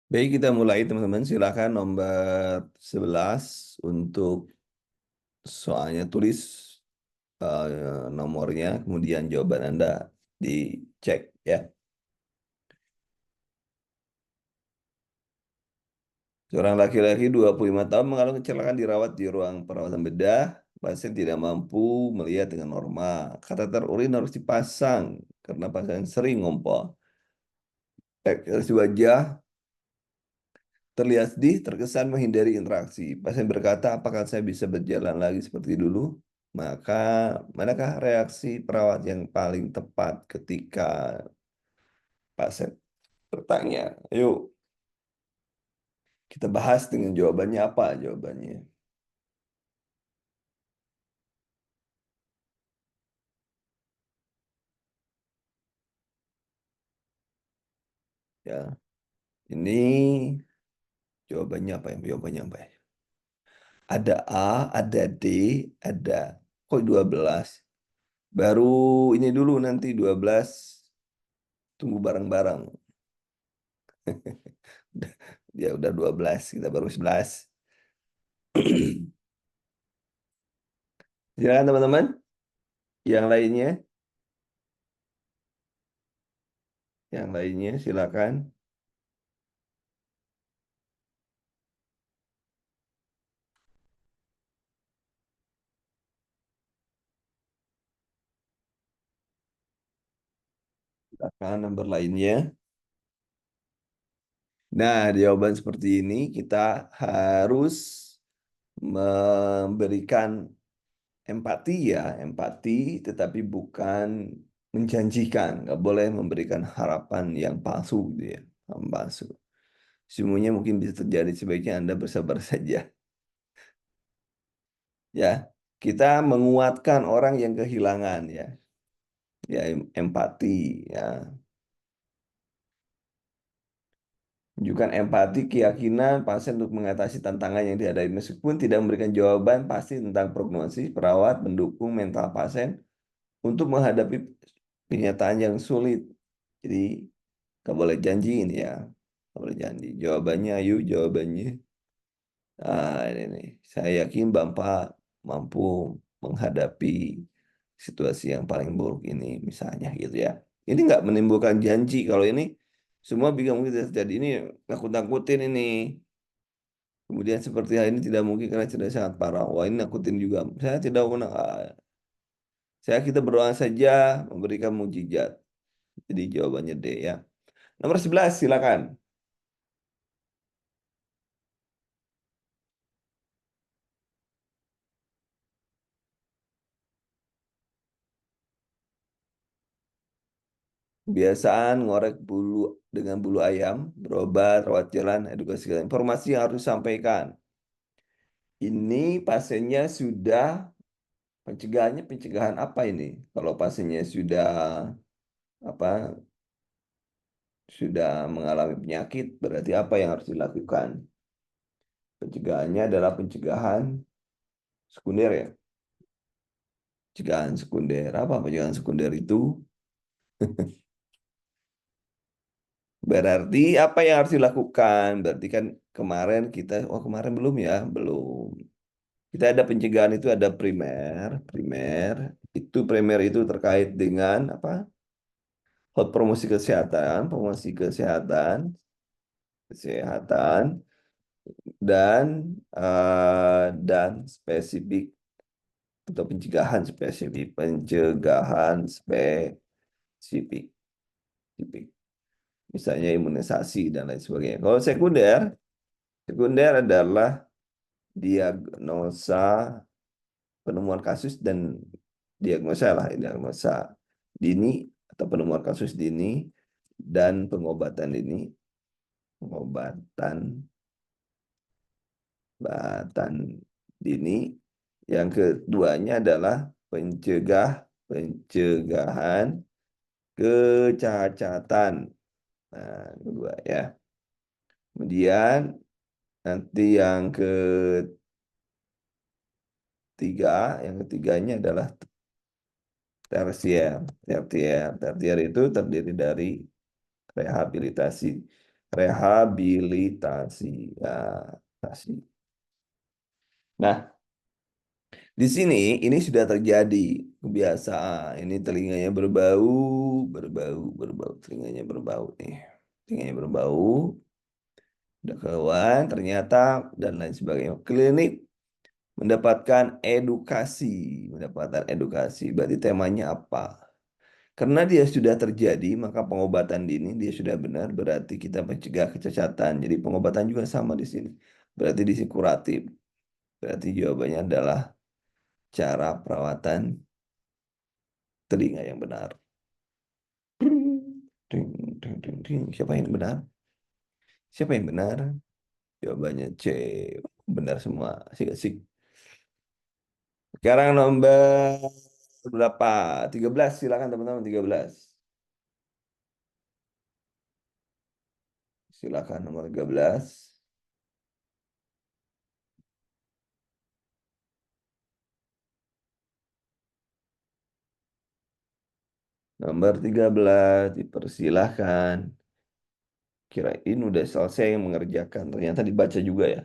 Baik, kita mulai teman-teman. Silakan nomor 11 untuk soalnya tulis nomornya, kemudian jawaban Anda dicek ya. Seorang laki-laki 25 tahun mengalami kecelakaan dirawat di ruang perawatan bedah. Pasien tidak mampu melihat dengan normal. Kateter urin harus dipasang karena pasien sering ngompol. Ekspresi wajah terlihat sedih, terkesan menghindari interaksi. Pasien berkata, apakah saya bisa berjalan lagi seperti dulu? Maka, manakah reaksi perawat yang paling tepat ketika pasien bertanya? Yuk, kita bahas dengan jawabannya apa jawabannya. Ya, ini jawabannya apa ya? Jawabannya apa ya? Ada A, ada D, ada kok 12. Baru ini dulu nanti 12 tunggu bareng-bareng. Dia udah 12, kita baru 11. Silakan teman-teman. Yang lainnya, silakan. Silakan nomor lainnya. Nah, jawaban seperti ini kita harus memberikan empati ya, empati tetapi bukan menjanjikan. Nggak boleh memberikan harapan yang palsu gitu ya, harapan palsu. Semuanya mungkin bisa terjadi, sebaiknya Anda bersabar saja. Ya, kita menguatkan orang yang kehilangan ya, ya empati ya. Menunjukkan empati, keyakinan pasien untuk mengatasi tantangan yang dihadapi. Meskipun tidak memberikan jawaban pasti tentang prognosis, perawat mendukung mental pasien untuk menghadapi kenyataan yang sulit. Jadi, nggak boleh janji ini ya. Nggak boleh janji. Jawabannya, yuk jawabannya. Nah, ini nih. Saya yakin Bapak mampu menghadapi situasi yang paling buruk ini, misalnya gitu ya. Ini nggak menimbulkan janji. Kalau ini semua bisa mungkin terjadi. Ini nakut-nakutin ini. Kemudian seperti hal ini tidak mungkin karena sudah sangat parah. Wah, ini nakutin juga. Saya tidak menang. Saya kita berdoa saja memberikan mujizat. Jadi jawabannya D ya. Nomor 11 silakan. Kebiasaan ngorek bulu dengan bulu ayam, berobat, rawat jalan, edukasi informasi yang harus disampaikan. Ini pasiennya sudah pencegahan apa ini? Kalau pasiennya sudah apa sudah mengalami penyakit, berarti apa yang harus dilakukan? Pencegahannya adalah pencegahan sekunder ya. Pencegahan sekunder. Apa pencegahan sekunder itu? Berarti apa yang harus dilakukan? Berarti kan kemarin kita, oh kemarin belum ya, belum. Kita ada pencegahan itu ada primer itu terkait dengan apa? Hot promosi kesehatan dan spesifik atau pencegahan spesifik, spesifik. Misalnya imunisasi dan lain sebagainya. Kalau sekunder adalah diagnosa penemuan kasus dan diagnosa dini atau penemuan kasus dini dan pengobatan pengobatan dini. Yang keduanya adalah pencegahan kecacatan. Nah, kedua ya. Kemudian nanti yang ketiganya adalah tersier. Tersier itu terdiri dari rehabilitasi. Rehabilitasi. Ya, tasi. Nah, di sini ini sudah terjadi kebiasaan. Ini telinganya berbau, berbau, berbau. Telinganya berbau nih. Telinganya berbau. Udah keluar, ternyata dan lain sebagainya. Klinik mendapatkan edukasi. Berarti temanya apa? Karena dia sudah terjadi, maka pengobatan dini dia sudah benar. Berarti kita mencegah kecacatan. Jadi pengobatan juga sama di sini. Berarti di sini kuratif. Berarti jawabannya adalah cara perawatan telinga yang benar. Ding, ding, ding, ding. Siapa yang benar? Siapa yang benar? Jawabannya C. Benar semua. Asik, asik. Sekarang nomor berapa? 13. Silakan teman-teman 13. Silakan nomor 13. Nomor 13 dipersilahkan. Kirain udah selesai mengerjakan. Ternyata dibaca juga ya.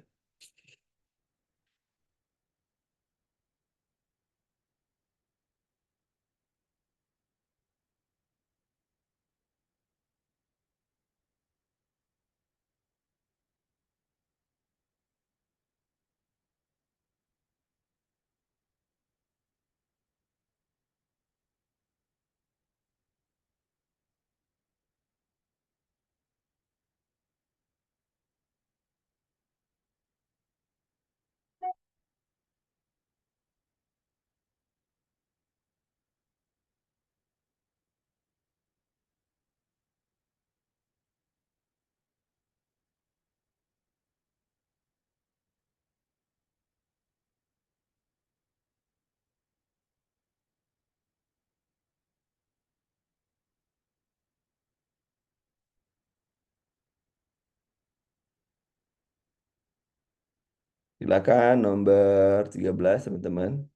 Silakan nomor 13 teman-teman.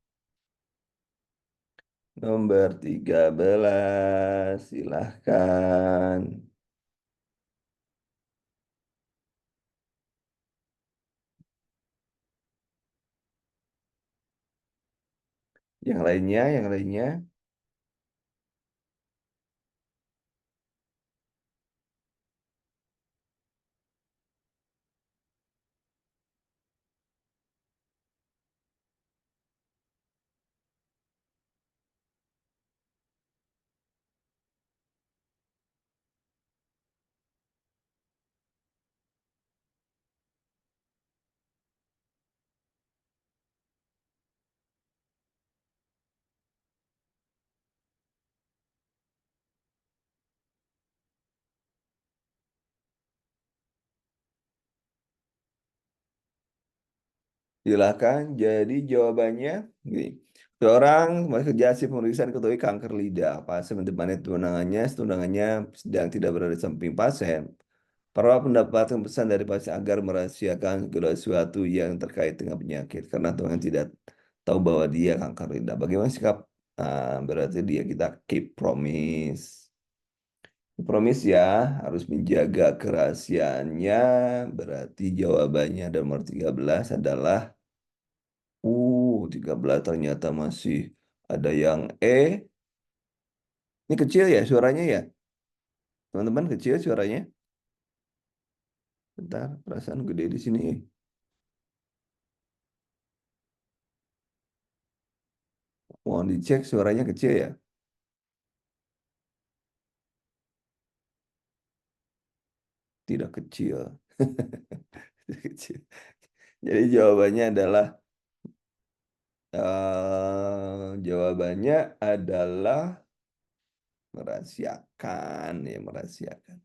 Nomor 13 silahkan. Yang lainnya. Silakan. Jadi jawabannya gini. Seorang kerja si pemeriksaan ketahui kanker lidah. Pasien menemani tunangannya sedang tidak berada di samping pasien. Perawat mendapatkan pesan dari pasien agar merahasiakan segala sesuatu yang terkait dengan penyakit. Karena Tuhan tidak tahu bahwa dia kanker lidah. Bagaimana sikap? Berarti dia kita keep promise. Promise ya, harus menjaga kerahasiaannya. Berarti jawabannya nomor 13 adalah 13 ternyata masih ada yang E. Ini kecil ya suaranya ya? Teman-teman kecil suaranya? Bentar, perasaan gede di sini. Mohon dicek suaranya kecil ya? Tidak kecil. Tidak kecil. Jadi jawabannya adalah merahasiakan ya, merahasiakan.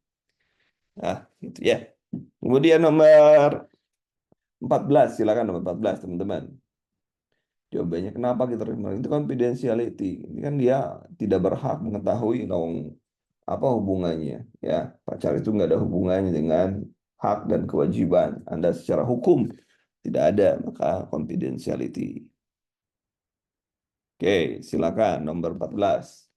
Nah, gitu ya. Kemudian nomor 14 silakan nomor 14 teman-teman. Jawabannya kenapa kita terima? Itu confidentiality. Ini kan dia tidak berhak mengetahui dong apa hubungannya. Ya, pacar itu nggak ada hubungannya dengan hak dan kewajiban Anda secara hukum. Tidak ada, maka confidentiality. Oke, silakan nomor 14.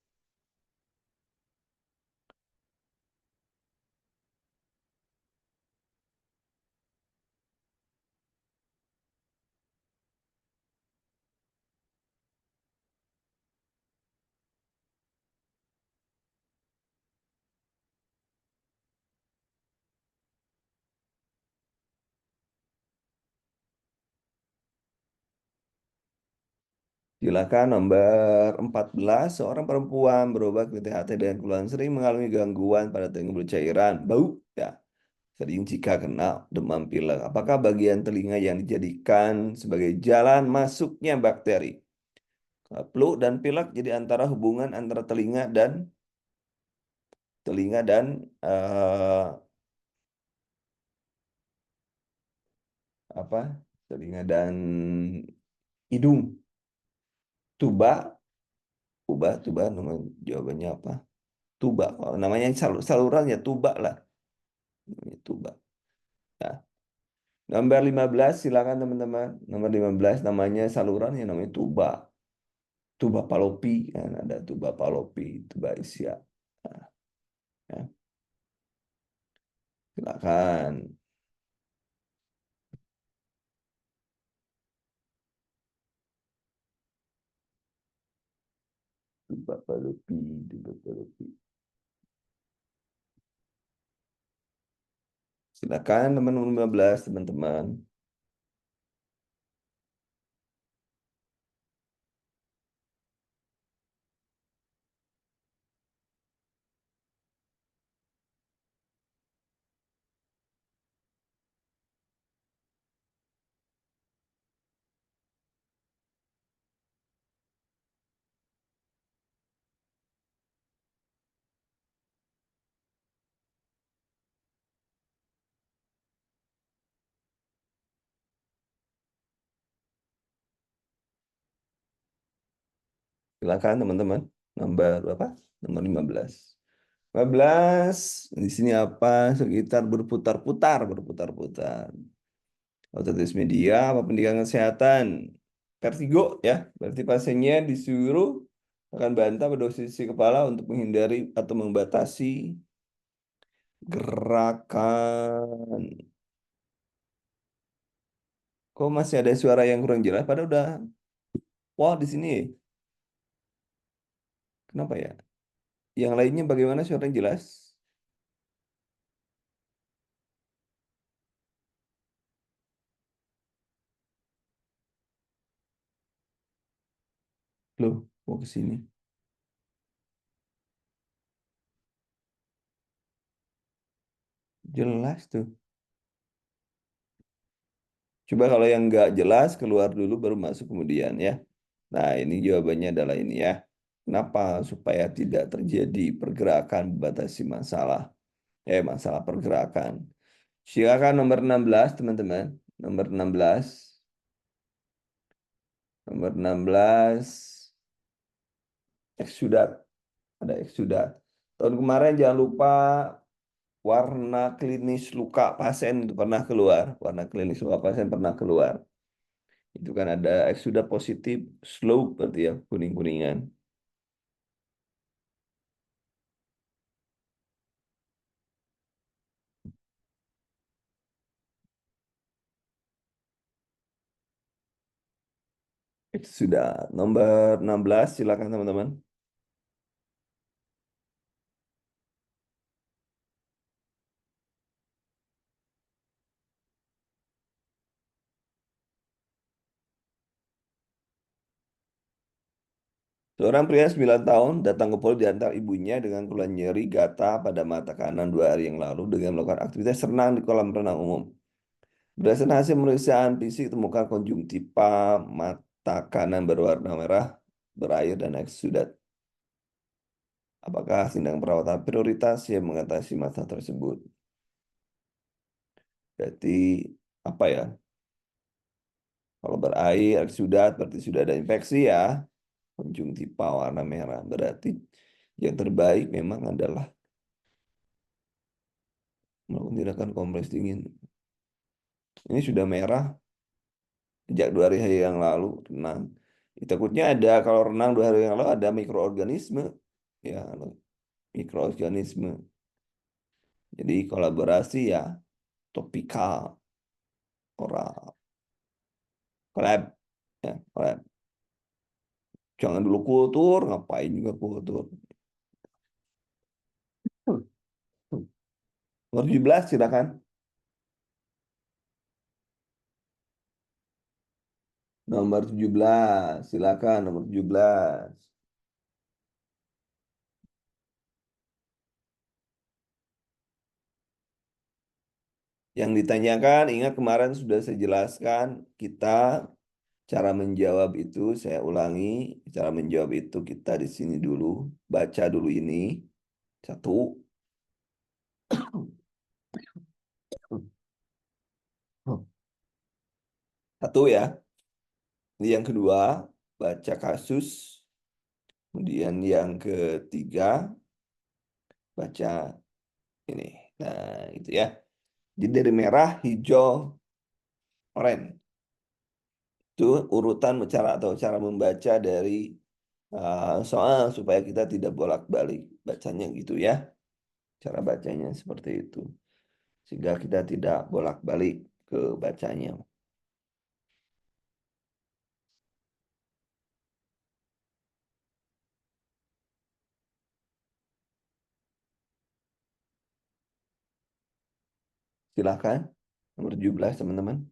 Silakan nomor 14. Seorang perempuan berobat ke THT dengan keluhan sering mengalami gangguan pada telinga cairan, bau, ya, sering jika kena demam pilek. Apakah bagian telinga yang dijadikan sebagai jalan masuknya bakteri? Flu dan pilek jadi antara hubungan antara telinga dan apa? Telinga dan hidung. Tuba, tuba, jawabannya apa? Tuba. Kalau namanya saluran ya tuba lah. Namanya tuba. Nah, nomor 15 silakan teman-teman. Nomor 15 namanya saluran yang namanya tuba. Tuba palopi kan ada tuba palopi, tuba isya. Nah, ya, silakan. Tuba palopi, tuba palopi. Silakan nomor 15 teman-teman. Silakan teman-teman. Nomor berapa? Nomor 15. 15 di sini apa? Sekitar berputar-putar, berputar-putar. Otoritas media apa pendidikan kesehatan? Vertigo ya. Berarti pasiennya disuruh akan bantal pada posisi kepala untuk menghindari atau membatasi gerakan. Kok masih ada suara yang kurang jelas? Padahal udah wah di sini. Kenapa ya? Yang lainnya bagaimana suara yang jelas? Loh, mau ke sini. Jelas tuh. Coba kalau yang nggak jelas keluar dulu baru masuk kemudian ya. Nah ini jawabannya adalah ini ya. Kenapa? Supaya tidak terjadi pergerakan membatasi masalah. Masalah pergerakan. Silakan nomor 16 teman-teman. Nomor 16. Nomor 16. Eksudat. Ada eksudat. Tahun kemarin jangan lupa warna klinis luka pasien itu pernah keluar. Warna klinis luka pasien pernah keluar. Itu kan ada eksudat positif, slope berarti ya, kuning-kuningan. Eksudat. Nomor 16 silakan teman-teman. Seorang pria 9 tahun datang ke poli diantar ibunya dengan keluhan nyeri gata pada mata kanan 2 hari yang lalu dengan melakukan aktivitas renang di kolam renang umum. Berdasarkan hasil pemeriksaan fisik temukan konjungtiva mata kanan berwarna merah, berair dan eksudat. Apakah tindakan perawatan prioritas yang mengatasi masalah tersebut? Berarti apa ya? Kalau berair, eksudat berarti sudah ada infeksi ya. Konjungtiva warna merah berarti yang terbaik memang adalah melakukan tindakan kompres dingin. Ini sudah merah sejak 2 hari yang lalu renang. Takutnya ada kalau renang 2 hari yang lalu ada mikroorganisme, ya mikroorganisme. Jadi kolaborasi ya topikal oral collab ya collab. Jangan dulu kultur, ngapain juga kultur. Nomor 17 silakan. Nomor 17, silakan nomor 17. Yang ditanyakan, ingat kemarin sudah saya jelaskan, kita cara menjawab itu, saya ulangi, cara menjawab itu kita di sini dulu, baca dulu ini, satu, satu ya. Ini yang kedua, baca kasus. Kemudian yang ketiga, baca ini. Nah, itu ya. Jadi dari merah, hijau, oranye. Itu urutan cara atau cara membaca dari soal supaya kita tidak bolak-balik bacanya gitu ya. Cara bacanya seperti itu. Sehingga kita tidak bolak-balik ke bacanya. Silahkan. Nomor 17 teman-teman.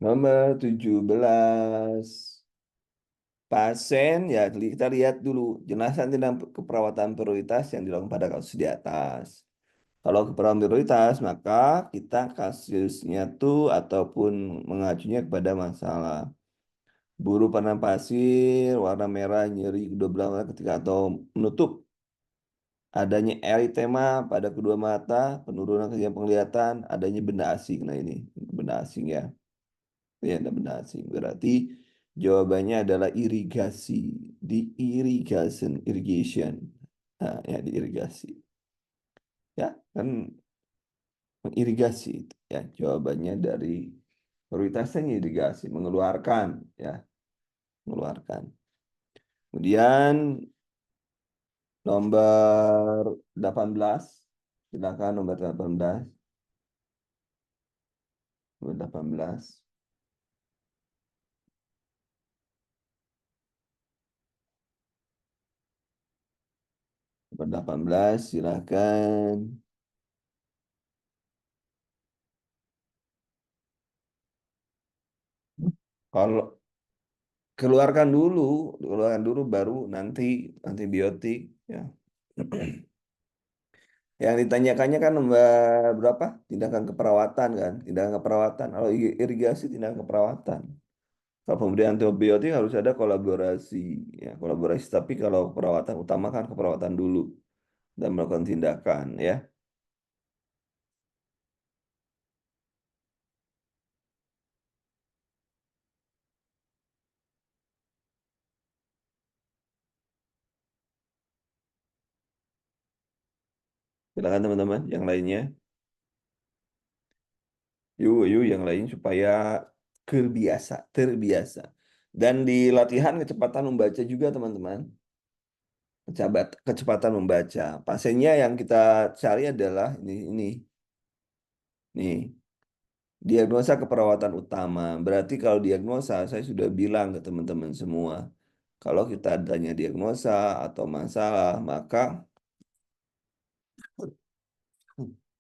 Nomor 17. Pasien, ya kita lihat dulu jenazah tindak keperawatan prioritas yang dilakukan pada kasus di atas. Kalau keperawatan prioritas, maka kita kasusnya tuh ataupun mengacunya kepada masalah buru panah pasir, warna merah, nyeri kedua belah mata ketika atau menutup adanya eritema pada kedua mata, penurunan kesenjangan penglihatan, adanya benda asing. Nah ini benda asing ya. Ya, ada benda asing. Berarti jawabannya adalah irigasi. Di irrigation. Nah, ya di irigasi. Ya, kan mengirigasi itu. Ya, jawabannya dari prioritasnya irigasi, mengeluarkan ya, mengeluarkan. Kemudian nomor 18. Silakan nomor 18. Nomor 18. Nomor 18 silakan. Kalau keluarkan dulu baru nanti antibiotik ya. Yang ditanyakannya kan nomor berapa? Tindakan keperawatan kan? Tindakan keperawatan. Kalau irigasi tindakan keperawatan. Kalau pemberian antibiotik harus ada kolaborasi, ya kolaborasi. Tapi kalau perawatan utamakan keperawatan dulu dan melakukan tindakan, ya. Silakan teman-teman, yang lainnya. Yuk yang lain supaya terbiasa. Dan di latihan kecepatan membaca juga teman-teman. Kecepatan membaca. Pasiennya yang kita cari adalah ini. Nih. Diagnosa keperawatan utama. Berarti kalau diagnosa, saya sudah bilang ke teman-teman semua. Kalau kita tanya diagnosa atau masalah, maka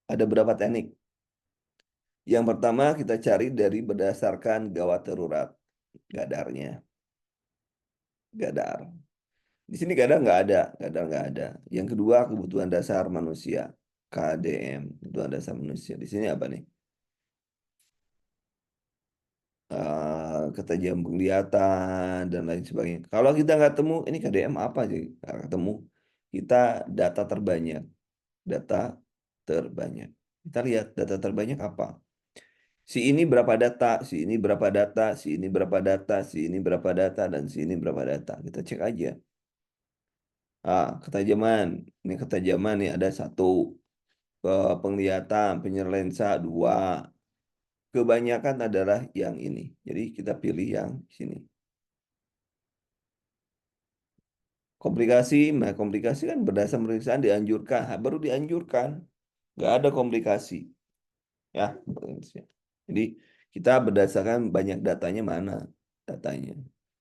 ada beberapa teknik. Yang pertama kita cari dari berdasarkan gawat darurat, gadarnya, gadar. Di sini gadar nggak ada. Yang kedua kebutuhan dasar manusia, KDM, kebutuhan dasar manusia. Di sini apa nih? Ketajaman penglihatan dan lain sebagainya. Kalau kita nggak temu, ini KDM apa sih? Nggak ketemu. Kita data terbanyak, data terbanyak. Kita lihat data terbanyak apa? Si ini berapa data, si ini berapa data, si ini berapa data, si ini berapa data, dan si ini berapa data. Kita cek aja. Ketajaman. Ini ketajaman nih ada satu. Penglihatan, penyerang lensa dua. Kebanyakan adalah yang ini. Jadi kita pilih yang sini. Komplikasi, nah komplikasi kan berdasar pemeriksaan dianjurkan, baru dianjurkan, nggak ada komplikasi. ya. Jadi kita berdasarkan banyak datanya mana datanya.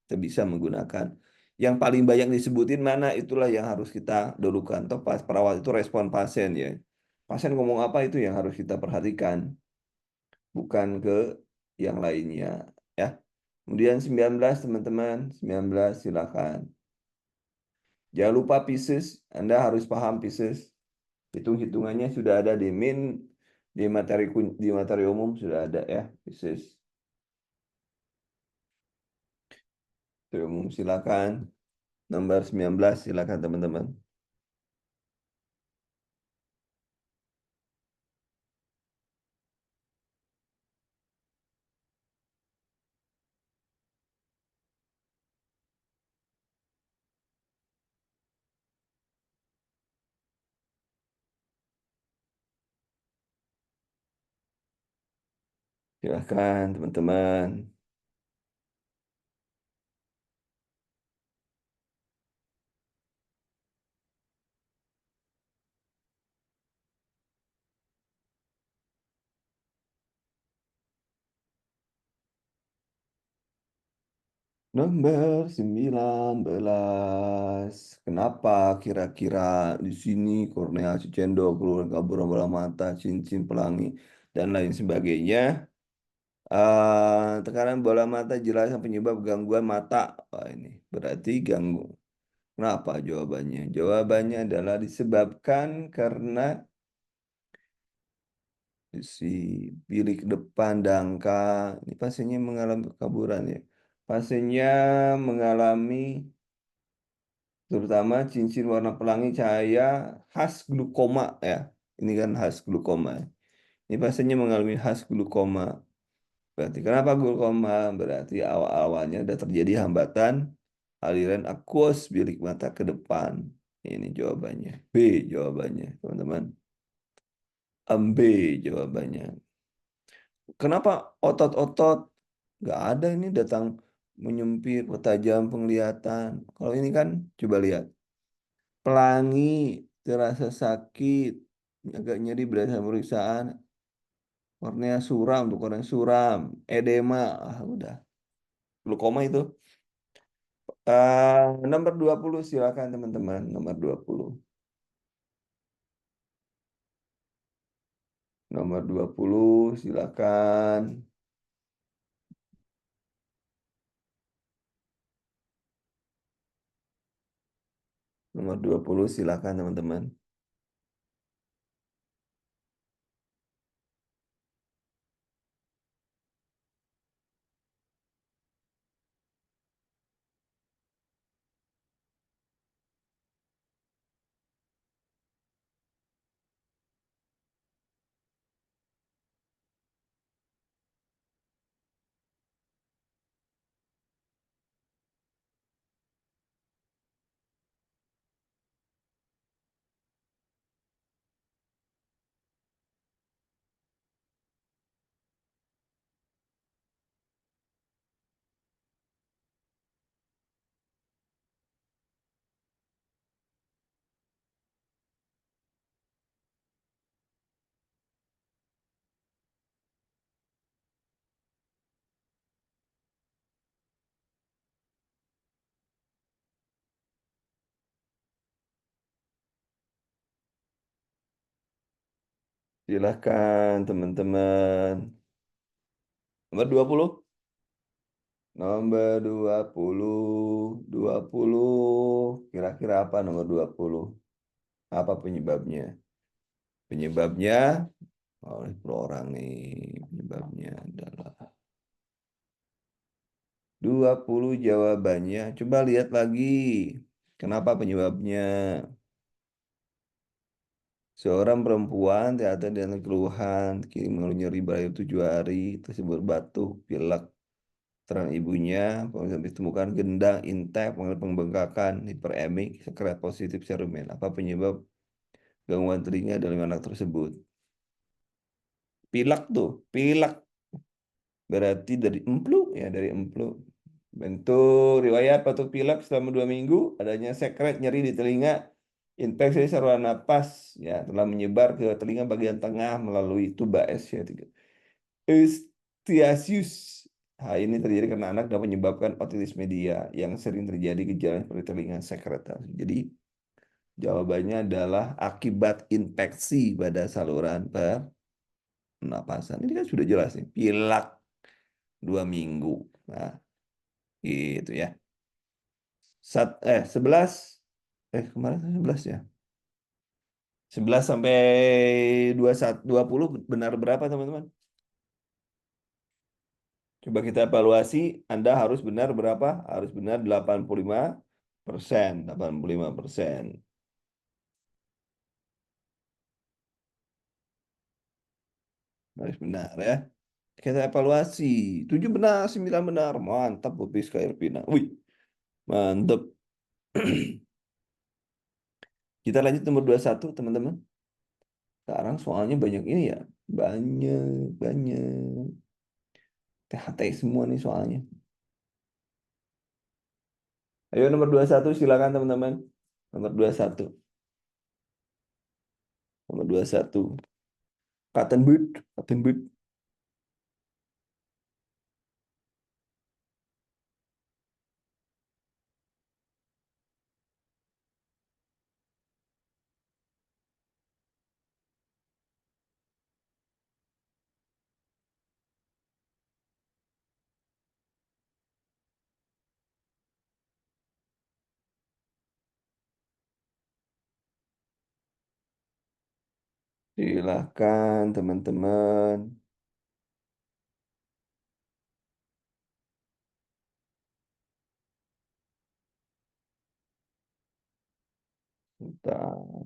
Kita bisa menggunakan yang paling banyak disebutin mana itulah yang harus kita dulukan. Toh pas perawat itu respon pasien ya. Pasien ngomong apa itu yang harus kita perhatikan, bukan ke yang lainnya ya. Kemudian 19 teman-teman, 19 silakan. Jangan lupa Pisces, Anda harus paham Pisces. Hitung-hitungannya sudah ada di di materi umum sudah ada ya, Pisces. Materi umum silakan. Nomor 19 silakan teman-teman. Silakan teman-teman. Nomor 19. Kenapa kira-kira di sini kornea, si cendol, keluar kabur bola mata, cincin, pelangi, dan lain sebagainya. Tekanan bola mata jelas penyebab gangguan mata. Wah, ini berarti ganggu. Kenapa jawabannya? Jawabannya adalah disebabkan karena si bilik depan dangka. Ini pasiennya mengalami kekaburan ya. Pasiennya mengalami terutama cincin warna pelangi cahaya khas glukoma ya. Ini kan khas glukoma. Ini pasiennya mengalami khas glukoma. Berarti kenapa glukoma? Berarti awal-awalnya ada terjadi hambatan aliran aqueous bilik mata ke depan. Ini jawabannya. B jawabannya, teman-teman. B jawabannya. Kenapa otot-otot? Nggak ada ini datang menyempit, tajam penglihatan. Kalau ini kan, coba lihat. Pelangi, terasa sakit, agak nyeri berdasarkan pemeriksaan. Kornea suram, tuh kornea suram. Edema, udah. Glaukoma itu. Nomor 20 silakan teman-teman. Nomor 20. Nomor 20 silakan. Nomor 20 silakan teman-teman. Silakan teman-teman. Nomor 20. Nomor 20 kira-kira apa nomor 20? Apa penyebabnya? Penyebabnya oleh per orang nih. Penyebabnya adalah 20 jawabannya. Coba lihat lagi. Kenapa penyebabnya? Seorang perempuan ternyata dengan keluhan, kini mengeluh nyeri berakhir 7 hari, tersebut batuk, pilek, terang ibunya, kemudian ditemukan gendang, intek, mengalami pembengkakan, hiperemik, sekret positif serumen. Apa penyebab gangguan telinga dalam anak tersebut? Pilek tuh, pilek berarti dari emplu ya, dari emplu. Bentuk riwayat batuk pilek selama 2 minggu, adanya sekret nyeri di telinga Infeksi saluran napas ya telah menyebar ke telinga bagian tengah melalui tuba SC3. Eustachius. Hal ini terjadi karena anak dapat menyebabkan otitis media yang sering terjadi gejala seperti telinga sekretasi. Jadi jawabannya adalah akibat infeksi pada saluran pernapasan. Ini kan sudah jelas nih, pilek 2 minggu. Nah, itu ya. 11 kemarin 11 ya. 11 sampai 21 20 benar berapa teman-teman? Coba kita evaluasi, Anda harus benar berapa? Harus benar 85%. 85%. Harus benar ya. Kita evaluasi. 7 benar, 9 benar. Mantap, Bu Piska Irvina. Wih, mantap. Kita lanjut nomor 21, teman-teman. Sekarang soalnya banyak ini ya. Banyak, banyak. THT semua nih soalnya. Ayo nomor 21, silakan teman-teman. Nomor 21. Nomor 21. Cotton bud. Cotton bud. Silahkan teman-teman. Bentar.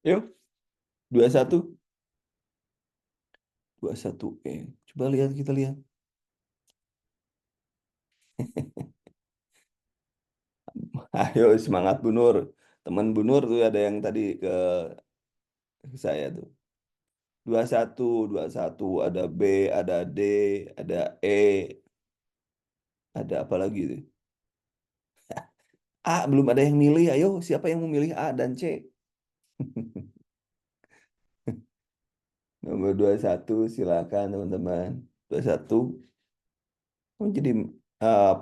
Yuk, 21. 21 Coba lihat, kita lihat. Ayo semangat Bu Nur. Teman Bu Nur tuh ada yang tadi ke saya tuh. 21, 21 ada B, ada D, ada E, ada apa lagi tuh? A belum ada yang milih. Ayo, siapa yang memilih A dan C? Nomor 21 silakan teman-teman. 21. Oh, jadi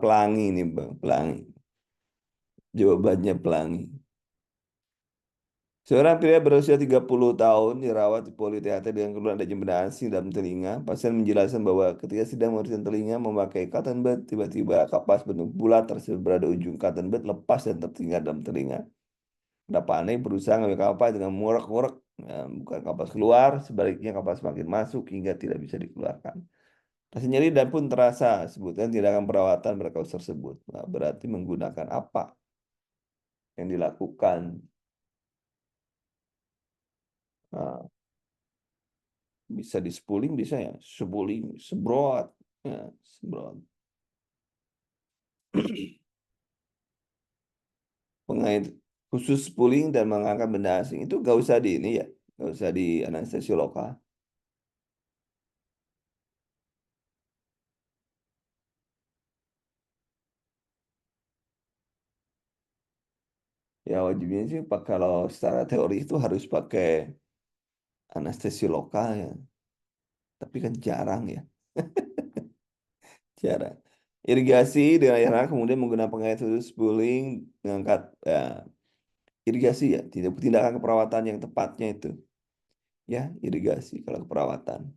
pelangi nih, Bang, pelangi. Jawabannya pelangi. Seorang pria berusia 30 tahun dirawat di Poli-THT dengan keluhan adanya benda asing dalam telinga. Pasien menjelaskan bahwa ketika sedang membersihkan telinga memakai cotton bud, tiba-tiba kapas bentuk bulat tersebut berada ujung cotton bud lepas dan tertinggal dalam telinga. Ada panik berusaha mengambil kapas dengan mengorek-ngorek. Bukan kapas keluar, sebaliknya kapas makin masuk hingga tidak bisa dikeluarkan. Rasa nyeri dan pun terasa, sebutkan tindakan perawatan pada kasus tersebut. Nah, berarti menggunakan apa yang dilakukan? Nah, bisa di spooling, bisa ya, spooling, sebrot, ya, sebrot. Pengait khusus spooling dan mengangkat benda asing itu gak usah di ini ya, gak usah di anestesi lokal. Ya wajibnya sih kalau secara teori itu harus pakai anestesi lokal ya, tapi kan jarang ya, jarang. Irigasi dengan air hangat kemudian menggunakan pengait khusus spooling mengangkat ya, irigasi ya, tidak tindakan keperawatan yang tepatnya itu ya, irigasi kalau keperawatan.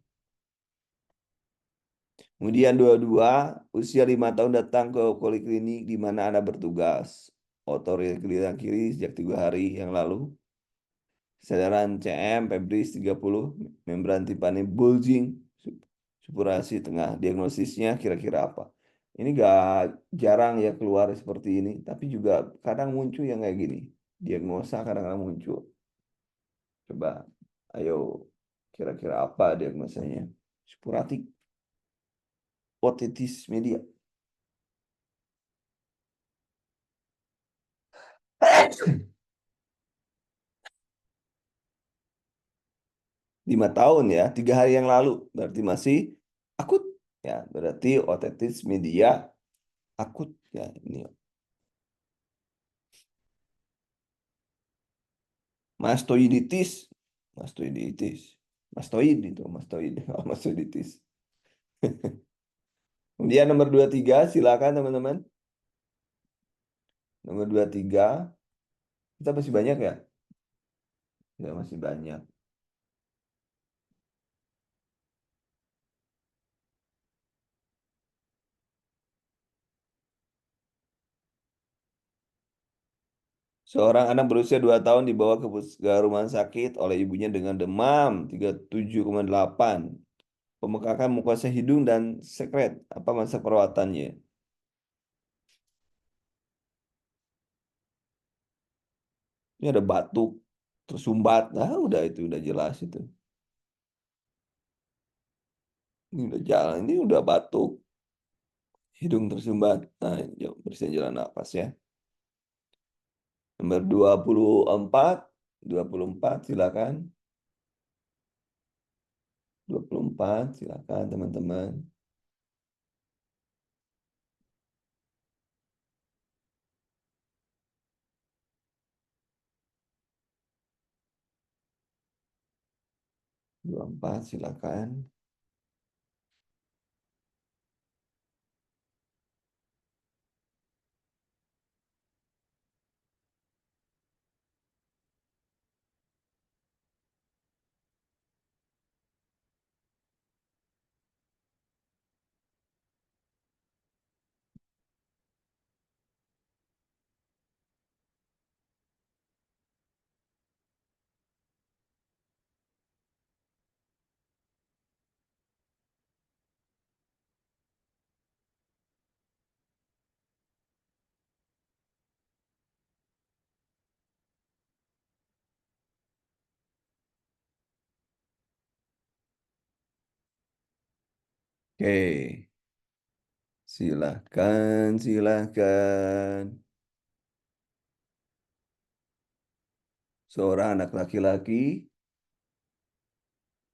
Kemudian dua-dua usia 5 tahun datang ke poliklinik di mana Anda bertugas. Otoril kiri sejak 3 hari yang lalu. Kesadaran CM, febris 30, membran timpani bulging, supurasi tengah. Diagnosisnya kira-kira apa? Ini gak jarang ya keluar seperti ini, tapi juga kadang muncul yang kayak gini. Diagnosa kadang-kadang muncul. Coba, ayo, kira-kira apa diagnosanya? Sporatik otitis media. 5 tahun ya, 3 hari yang lalu. Berarti masih akut. Ya, berarti otitis media akut. Ya, ini mastoiditis. Mastoiditis. Mastoid itu, mastoid. Mastoiditis. Kemudian nomor 23, silakan teman-teman. Nomor 23, kita masih banyak ya? Ya, masih banyak. Seorang anak berusia 2 tahun dibawa ke rumah sakit oleh ibunya dengan demam 37,8, pembengkakan mukosa hidung dan sekret. Apa masa perawatannya? Ini ada batuk, tersumbat. Nah, udah itu udah jelas itu. Ini udah jalan, ini udah batuk, hidung tersumbat. Nah, bersihin jalan nafas ya. Nomor 24, 24 silakan. 24 silakan teman-teman. 24 silakan. Oke, silahkan, silahkan. Seorang anak laki-laki,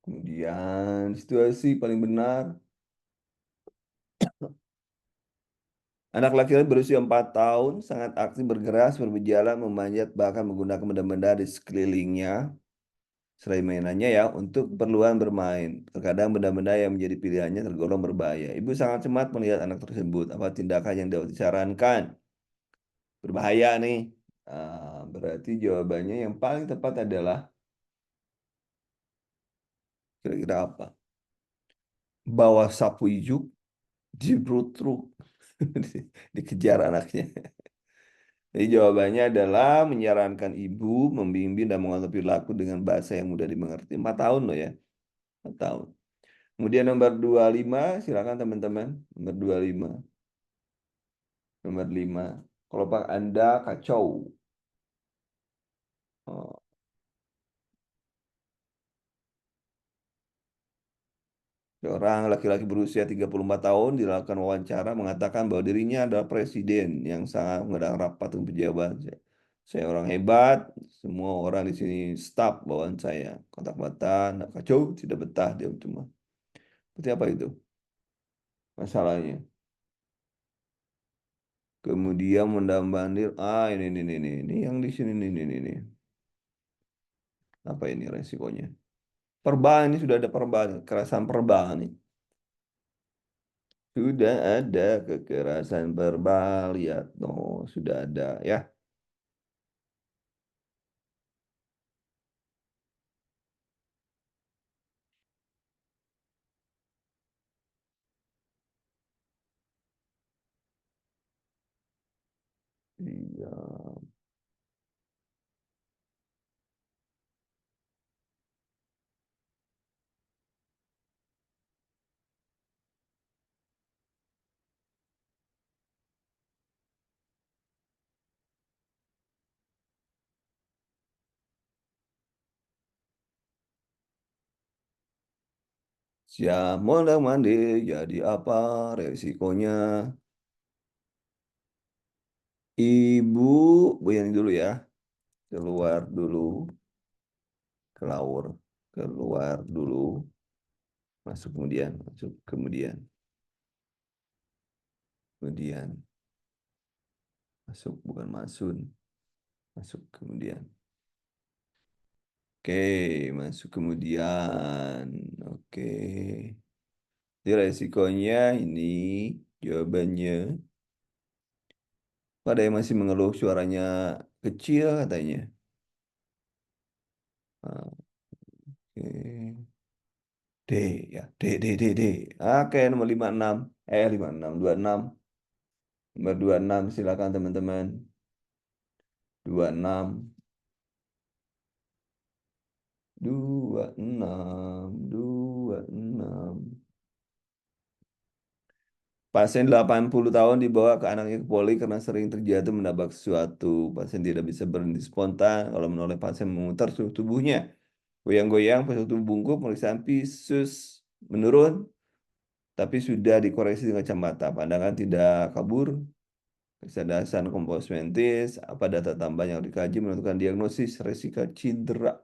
kemudian situasi paling benar. Anak laki-laki berusia 4 tahun, sangat aktif bergerak, berjalan, memanjat, bahkan menggunakan benda-benda di sekelilingnya. Selain mainannya ya, untuk keperluan bermain. Terkadang benda-benda yang menjadi pilihannya tergolong berbahaya. Ibu sangat cemas melihat anak tersebut. Apa tindakan yang dapat disarankan? Berbahaya nih. Berarti jawabannya yang paling tepat adalah kira-kira apa? Bawa sapu ijuk, jebrut truk, dikejar anaknya. Jadi jawabannya adalah menyarankan ibu membimbing dan mengontrol perilaku dengan bahasa yang mudah dimengerti. 4 tahun loh ya, 4 tahun. Kemudian nomor 25, silakan teman-teman. Nomor 25. Nomor 5. Kelopak Anda kacau. Oh, seorang laki-laki berusia 34 tahun dilakukan wawancara mengatakan bahwa dirinya adalah presiden yang sangat mengadakan rapat dengan pejabat. Saya orang hebat, semua orang di sini staf bawaan saya. Kotak-mata, nak kacau, tidak betah dia cuma. Seperti apa itu masalahnya? Kemudian mendambangin, ini yang di sini, ini. Apa ini resikonya? Perbal ini sudah ada perbal, kekerasan verbal nih. Sudah ada kekerasan verbal, lihat, no, sudah ada ya. Iya. Siap mondar mandir jadi apa resikonya? Ibu, bu yang dulu ya. Keluar dulu, kelawur. Keluar dulu, masuk kemudian, kemudian, masuk bukan masun, masuk kemudian. Oke, masuk kemudian. Oke. Jadi resikonya ini jawabannya. Ada yang masih mengeluh suaranya kecil katanya. Ah, oke. D ya, D. Oke, nomor 56. 56, 26. Nomor 26 silakan teman-teman. 26, 26, 26. Pasien 80 tahun dibawa ke anaknya ke poli karena sering terjatuh menabrak sesuatu. Pasien tidak bisa berhenti spontan kalau menoleh pasien memutar suhu tubuhnya. Goyang-goyang, pasien tubuh bungkuk, pemeriksaan visus menurun, tapi sudah dikoreksi dengan kacamata. Pandangan tidak kabur, kecerdasan komposmentis, apa data tambahan yang dikaji menentukan diagnosis resiko cedera.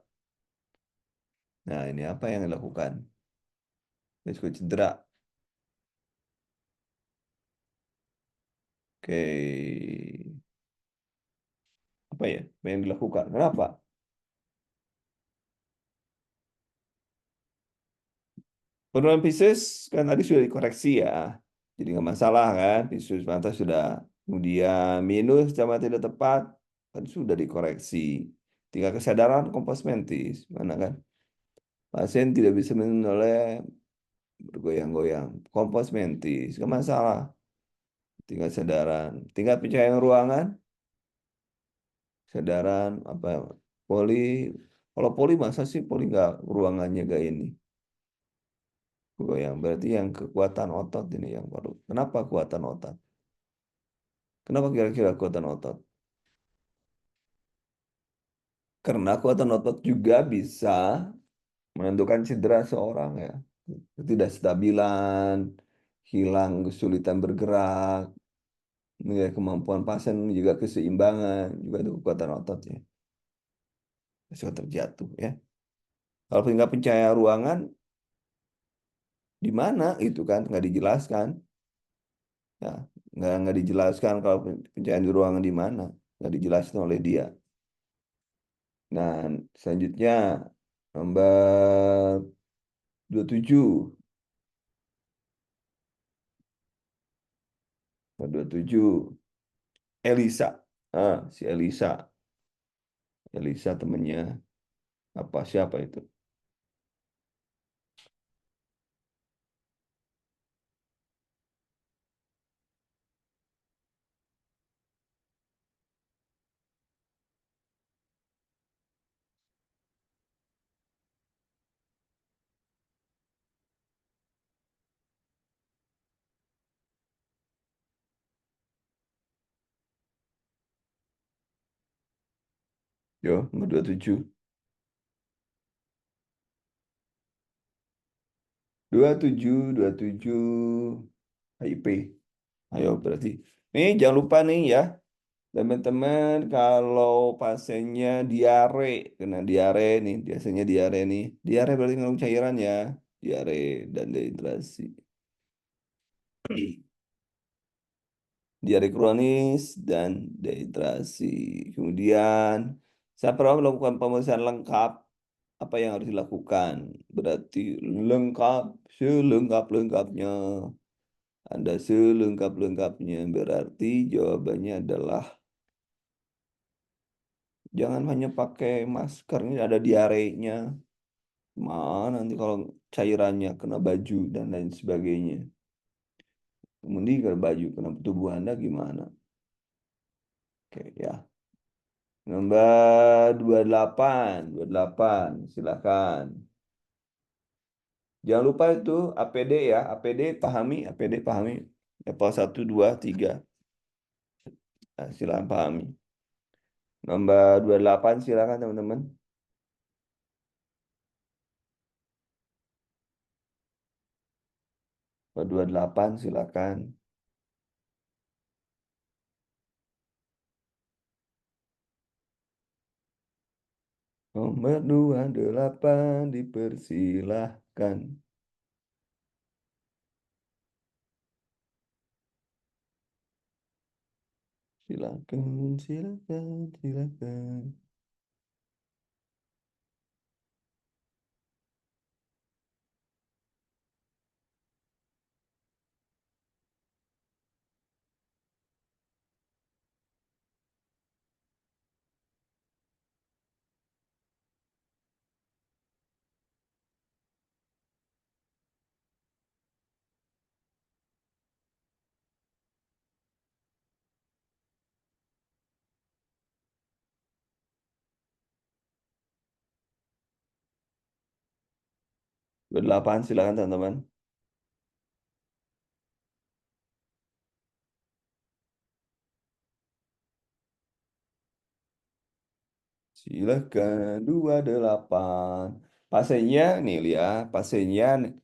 Nah, ini apa yang dilakukan? Risiko cedera. Oke. Apa ya? Apa yang dilakukan? Kenapa? Penurunan Pisces kan tadi sudah dikoreksi ya. Jadi nggak masalah kan. Pisces pantas sudah. Kemudian minus sama tidak tepat kan sudah dikoreksi. Tinggal kesadaran kompas mentis. Mana kan? Pasien tidak bisa menoleh bergoyang-goyang. Kompas mentis. Nggak masalah. Tinggal kesadaran. Tinggal pencahayaan ruangan. Kesadaran apa poli. Kalau poli masa sih poli nggak ruangannya gak ini. Goyang berarti yang kekuatan otot ini yang baru. Kenapa kekuatan otot? Kenapa kira-kira kekuatan otot? Karena kekuatan otot juga bisa menentukan cedera seorang ya. Ketidakstabilan, hilang kesulitan bergerak, menjaga kemampuan pasien, juga keseimbangan, juga itu kekuatan otot ya. Risiko terjatuh ya. Kalau nggak pencahayaan ruangan, di mana itu kan nggak dijelaskan. Ya, nggak dijelaskan kalau pencahayaan di ruangan di mana, nggak dijelaskan oleh dia. Nah, selanjutnya nomor 27. Nomor 27. Elisa. Si Elisa. Elisa temennya. Apa siapa itu? Yo, nomor 27. 27. HIP. Ayo berarti. Nih jangan lupa nih ya. Teman-teman kalau pasiennya diare, kena diare nih, biasanya diare nih. Diare berarti ngandung cairan ya. Diare dan dehidrasi. Diare kronis dan dehidrasi. Kemudian, saya pernah melakukan pemeriksaan lengkap. Apa yang harus dilakukan? Berarti lengkap, selengkap-lengkapnya. Anda selengkap-lengkapnya. Berarti jawabannya adalah jangan hanya pakai masker, ini ada diarenya. Mana nanti kalau cairannya kena baju dan lain sebagainya. Kemudian kalau baju kena tubuh Anda gimana? Oke ya. Nomor 28, 28, silakan. Jangan lupa itu APD ya, APD pahami, APD pahami. Level 1, 2, 3. Nah, silakan pahami. Nomor 28 silakan teman-teman. 28 silakan. Nomor 28 dipersilahkan. Silakan, silakan, silakan. Delapan silakan teman-teman. Silakan 28. Pasiennya nih lihat, pasiennya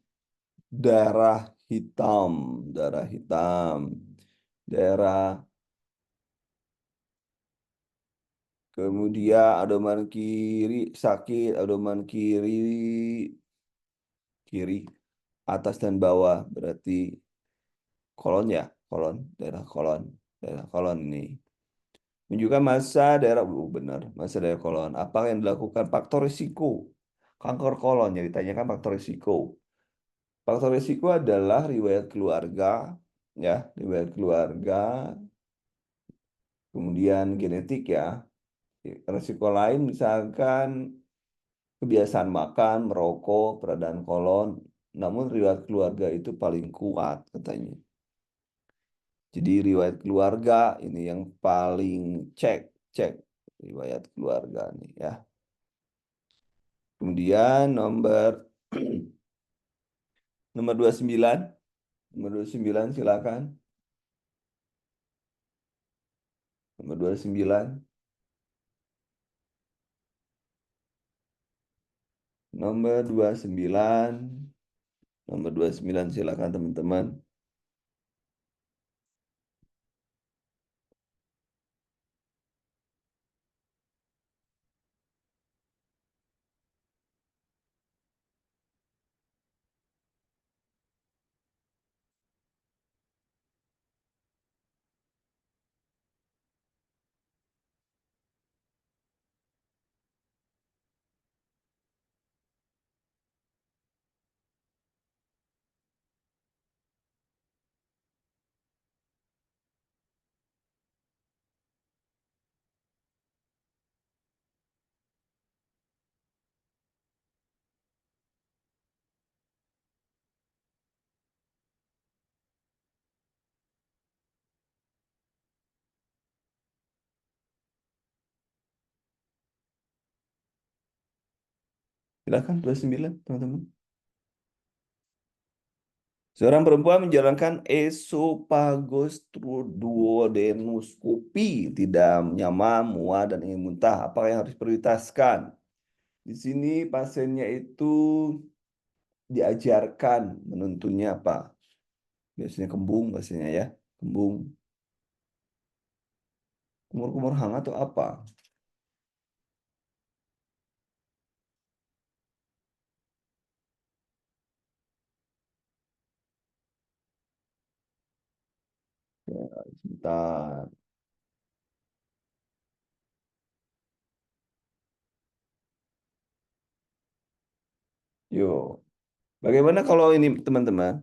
darah hitam, darah hitam. Daerah kemudian abdomen kiri sakit, abdomen kiri kiri atas dan bawah berarti kolon ya, kolon, daerah kolon ini. Menunjukkan masa daerah, benar, masa daerah kolon. Apa yang dilakukan? Faktor risiko kanker kolon yang ditanyakan faktor risiko. Faktor risiko adalah riwayat keluarga, ya, riwayat keluarga, kemudian genetik ya. Risiko lain misalkan kebiasaan makan, merokok, beradaan kolon. Namun riwayat keluarga itu paling kuat katanya. Jadi riwayat keluarga ini yang paling cek, cek riwayat keluarga nih ya. Kemudian nomor nomor 29, nomor 29 silakan. Nomor 29, nomor 29, nomor 29 silakan teman-teman. Silakan 29 teman-teman. Seorang perempuan menjalankan esophagoduodenoscopy, tidak nyaman, mual, dan ingin muntah. Apa yang harus prioritaskan? Di sini pasiennya itu diajarkan menentunya apa? Biasanya kembung, biasanya ya, kembung. Kumur-kumur hangat atau apa? Ya, sebentar. Yuk. Bagaimana kalau ini teman-teman?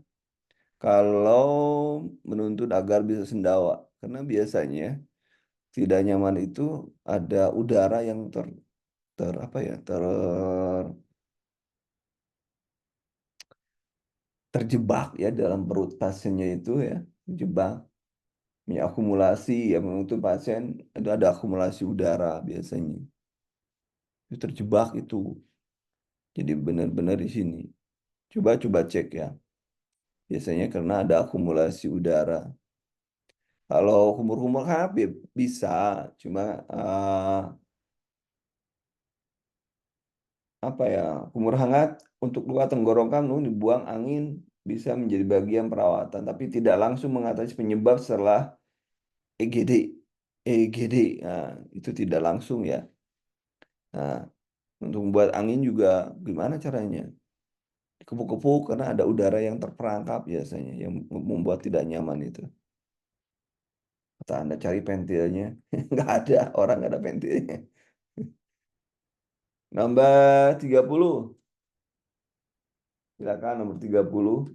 Kalau menuntut agar bisa sendawa, karena biasanya tidak nyaman itu ada udara yang ter apa ya terjebak ya dalam perut pasiennya itu ya, terjebak, punya akumulasi ya, untuk pasien itu ada akumulasi udara biasanya itu terjebak itu, jadi benar-benar di sini coba cek ya, biasanya karena ada akumulasi udara. Kalau kumur-kumur hangat bisa, cuma apa ya, kumur hangat untuk luka tenggorokan lu dibuang angin bisa menjadi bagian perawatan, tapi tidak langsung mengatasi penyebab setelah EGD. EGD, nah, itu tidak langsung ya. Nah, untuk membuat angin juga gimana caranya? Kepuk-kepuk karena ada udara yang terperangkap biasanya yang membuat tidak nyaman itu. Atau Anda cari pentilnya, nggak ada, orang nggak ada pentilnya. Nomor 30, silakan nomor 30,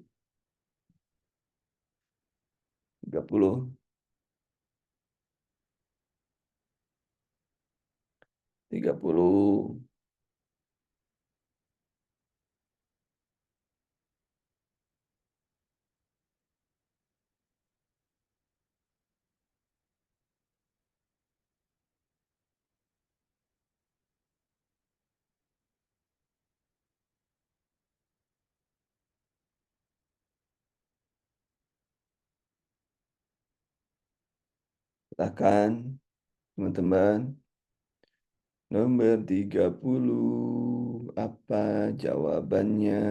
30, 30. Silakan teman-teman. Nomor 30, apa jawabannya?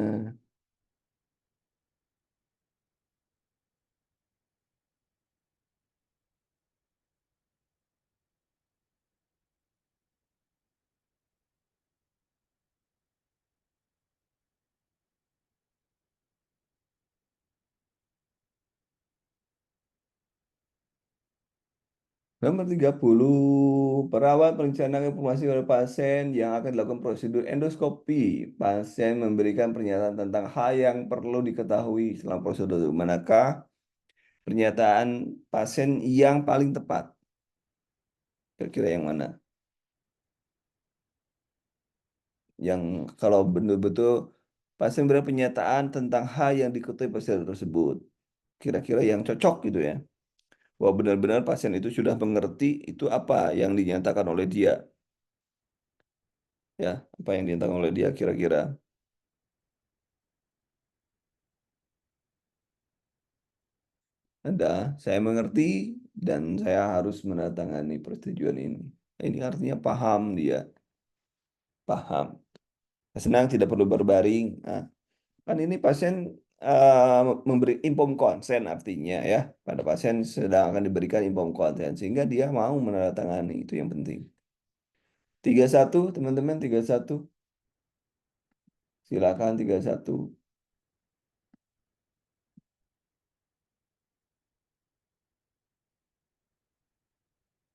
Nomor 30, perawat merencanakan informasi pada pasien yang akan dilakukan prosedur endoskopi. Pasien memberikan pernyataan tentang hal yang perlu diketahui selama prosedur. Manakah pernyataan pasien yang paling tepat? Kira-kira yang mana? Yang kalau betul-betul pasien beri pernyataan tentang hal yang diketahui pasien tersebut. Kira-kira yang cocok gitu ya. Bahwa benar-benar pasien itu sudah mengerti itu apa yang dinyatakan oleh dia. Ya, apa yang dinyatakan oleh dia kira-kira. Ada, saya mengerti dan saya harus menandatangani persetujuan ini. Ini artinya paham dia, paham. Senang tidak perlu berbaring. Nah, kan ini pasien memberi inform konsen artinya ya. Pada pasien sedang akan diberikan inform konsen sehingga dia mau menandatangani itu yang penting. 31 teman-teman 31. Silakan 31.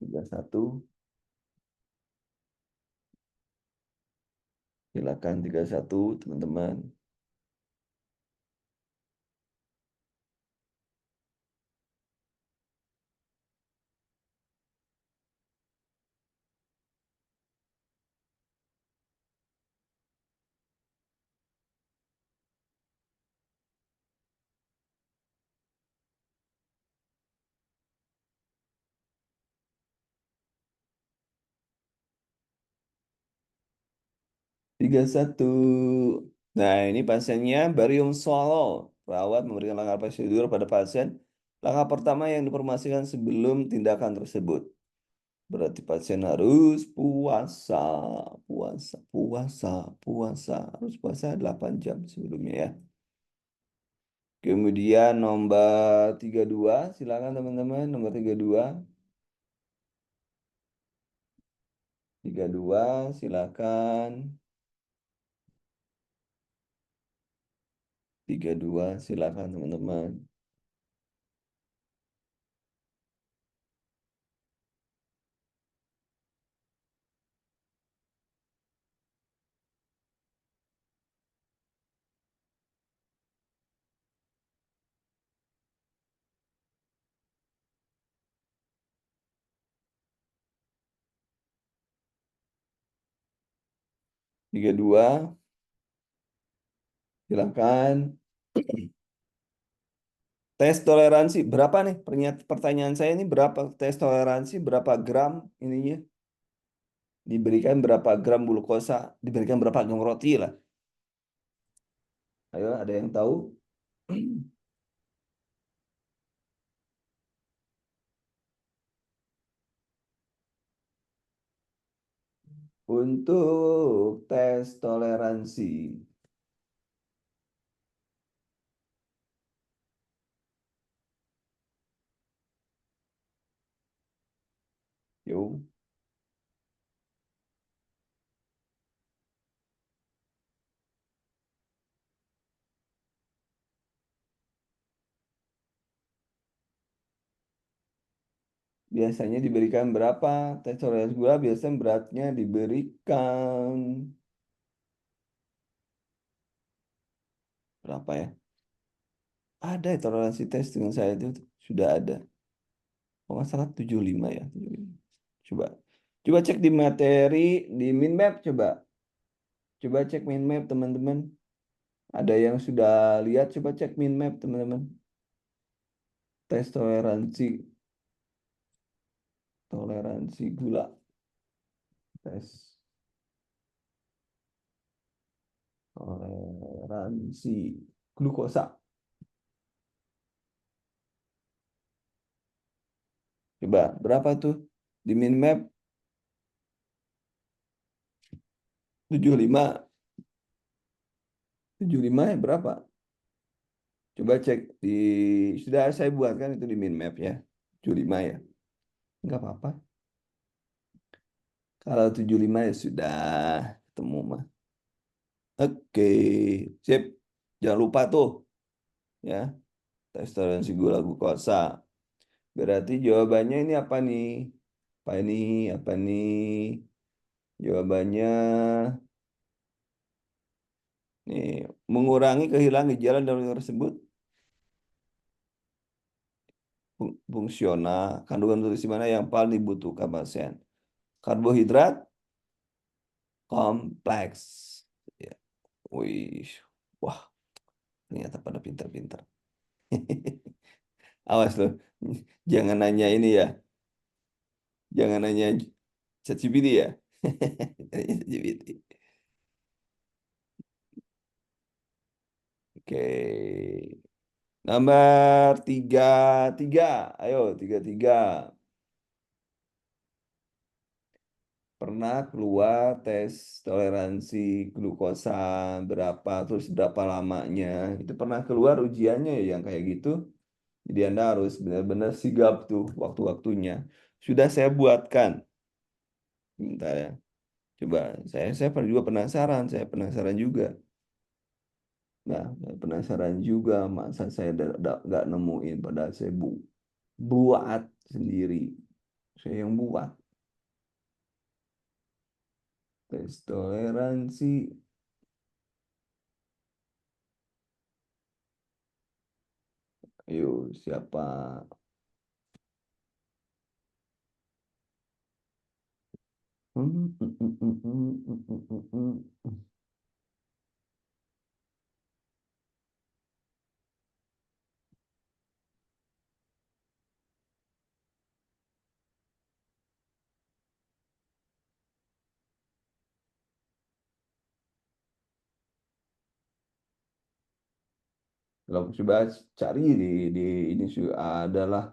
31. Silakan 31 teman-teman. 31. Nah, ini pasiennya barium swallow. Perawat memberikan langkah prosedur pada pasien. Langkah pertama yang diinformasikan sebelum tindakan tersebut. Berarti pasien harus puasa, puasa, puasa, puasa. Harus puasa 8 jam sebelumnya ya. Kemudian nomor 32, silakan teman-teman. Nomor 32, 32, silakan. 32, silakan teman-teman. 32, silakan. Tes toleransi berapa nih? Pertanyaan saya ini berapa tes toleransi berapa gram ininya? Diberikan berapa gram glukosa? Diberikan berapa gram roti lah? Ayo, ada yang tahu? Untuk tes toleransi. Yuk. Biasanya diberikan berapa? Tes toleransi gula biasanya beratnya diberikan berapa ya? Ada toleransi tes dengan saya itu sudah ada. Kalau nggak salah 75 ya. 75. Coba. Coba cek di materi, di min map coba. Coba cek min map teman-teman. Ada yang sudah lihat, coba cek min map teman-teman. Tes toleransi gula. Tes toleransi glukosa. Coba berapa tuh? Di min map 75. 75 ya berapa? Coba cek di sudah saya buatkan itu di min map ya. 75 ya. Enggak apa-apa. Kalau 75 ya sudah ketemu mah. Oke, sip. Jangan lupa tuh ya, tes toleransi gula glukosa. Berarti jawabannya ini apa nih? Apa ini? Apa nih? Jawabannya nih, mengurangi kehilangan gejala dalam tersebut fungsional. Kandungan nutrisi mana yang paling dibutuhkan pasien? Karbohidrat kompleks. Ya. Wih, wah, ternyata pada pintar-pintar. Awas loh, jangan nanya ini ya, jangan nanya ChatGPT ya. Nanya ChatGPT. Oke, nomor tiga tiga, ayo tiga tiga. Pernah keluar tes toleransi glukosa berapa, terus berapa lamanya? Itu pernah keluar ujiannya ya yang kayak gitu. Jadi Anda harus benar-benar sigap tuh waktu-waktunya. Sudah saya buatkan. Bentar ya. Coba saya juga penasaran, saya penasaran juga. Nah, saya penasaran juga masa saya nggak nemuin padahal saya buat sendiri. Saya yang buat tes toleransi. Ayo, siapa? Kalau coba cari di ini sudah adalah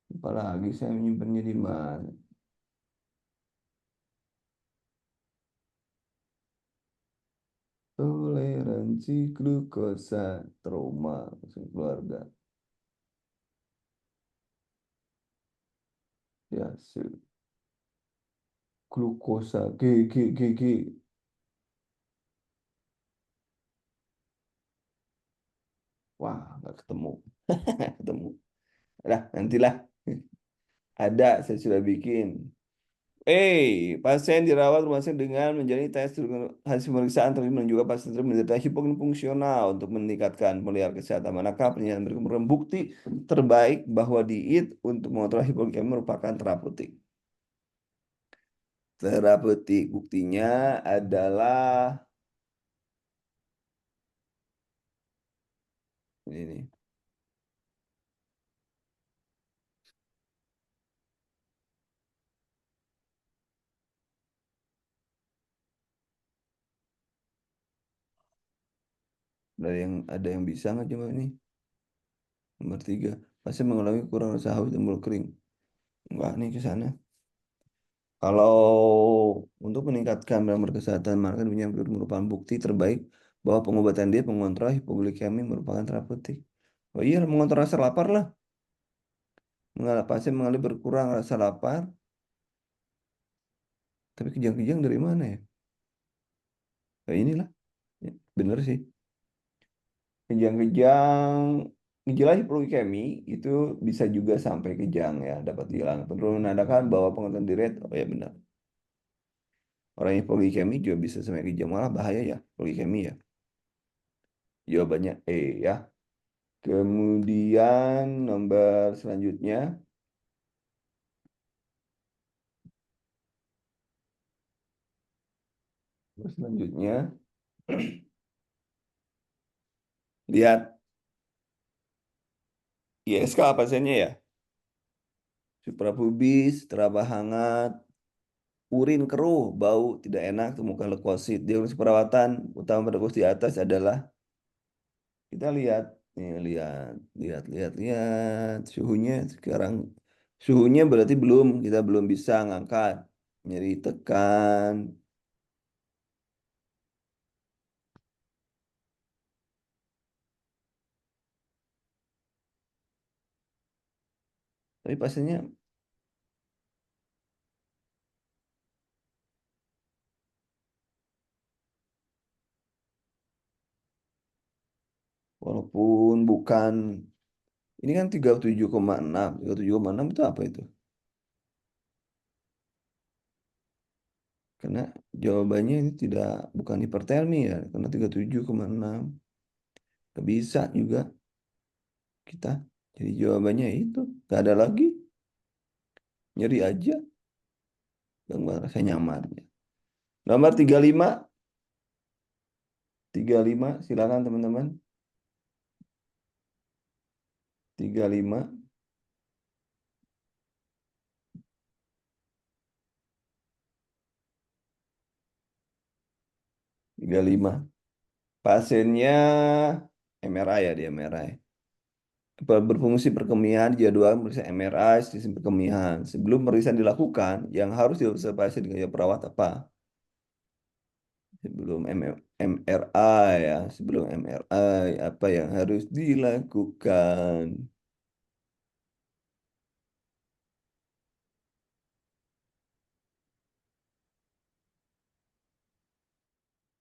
apalagi saya menyimpannya di mana? Toleransi glukosa trauma keluarga. Ya, glukosa G. Wah, nggak ketemu. Nggak ketemu. Lah, nantilah. Ada, saya sudah bikin. Pasien dirawat rumah sakit dengan menjalani tes hasil pemeriksaan terus menunjukkan pasien tersebut menderita hipoksin fungsional untuk meningkatkan pemulihan kesehatan. Manakah penelitian berkembang bukti terbaik bahwa diet untuk mengontrol hipoglikemia merupakan terapeutik? Terapeutik buktinya adalah ini nih. Ada yang bisa nggak coba ini? Nomor tiga, pasien mengalami kurang rasa haus dan mulut kering. Enggak nih ke sana. Kalau untuk meningkatkan benar kesehatan, maka merupakan bukti terbaik bahwa pengobatan dia pengontrol hipoglikemi merupakan terapeutik. Oh iya, mengontrol rasa lapar lah. Pasien mengalami berkurang rasa lapar Tapi kejang-kejang dari mana ya? Kayak inilah. Ya, bener sih. Kejang-kejang gejala hiperglikemi itu bisa juga sampai kejang ya, dapat hilang. Penurunan menandakan bahwa pengetahuan diret, oh ya benar. Orang yang hiperglikemi juga bisa sampai kejang, malah bahaya ya, hiperglikemi ya. Jawabannya E ya. Kemudian nomor selanjutnya, nomor selanjutnya, lihat ISK pasiennya ya. Suprapubis, teraba hangat, urin keruh, bau, tidak enak, temukan leukosit. Diagnosis perawatan utama pada kursus di atas adalah kita lihat, nih lihat suhunya sekarang. Suhunya berarti kita belum bisa ngangkat. Nyeri tekan. Tapi pasiennya walaupun bukan, ini kan 37,6. 37,6 itu apa itu? Karena jawabannya ini tidak, bukan hipertermi ya, karena 37,6. Nggak bisa juga kita. Jadi jawabannya itu, nggak ada lagi. Nyeri aja, dan merasa nyaman. Nomor 35, 35, silakan teman-teman. 35, 35. Pasiennya MRI ya, dia MRI. Berfungsi perkemihan, jadwal meriksa MRI, sistem perkemihan. Sebelum pemeriksaan dilakukan, yang harus diobservasi dengan perawat apa? Sebelum MRI ya, sebelum MRI apa yang harus dilakukan?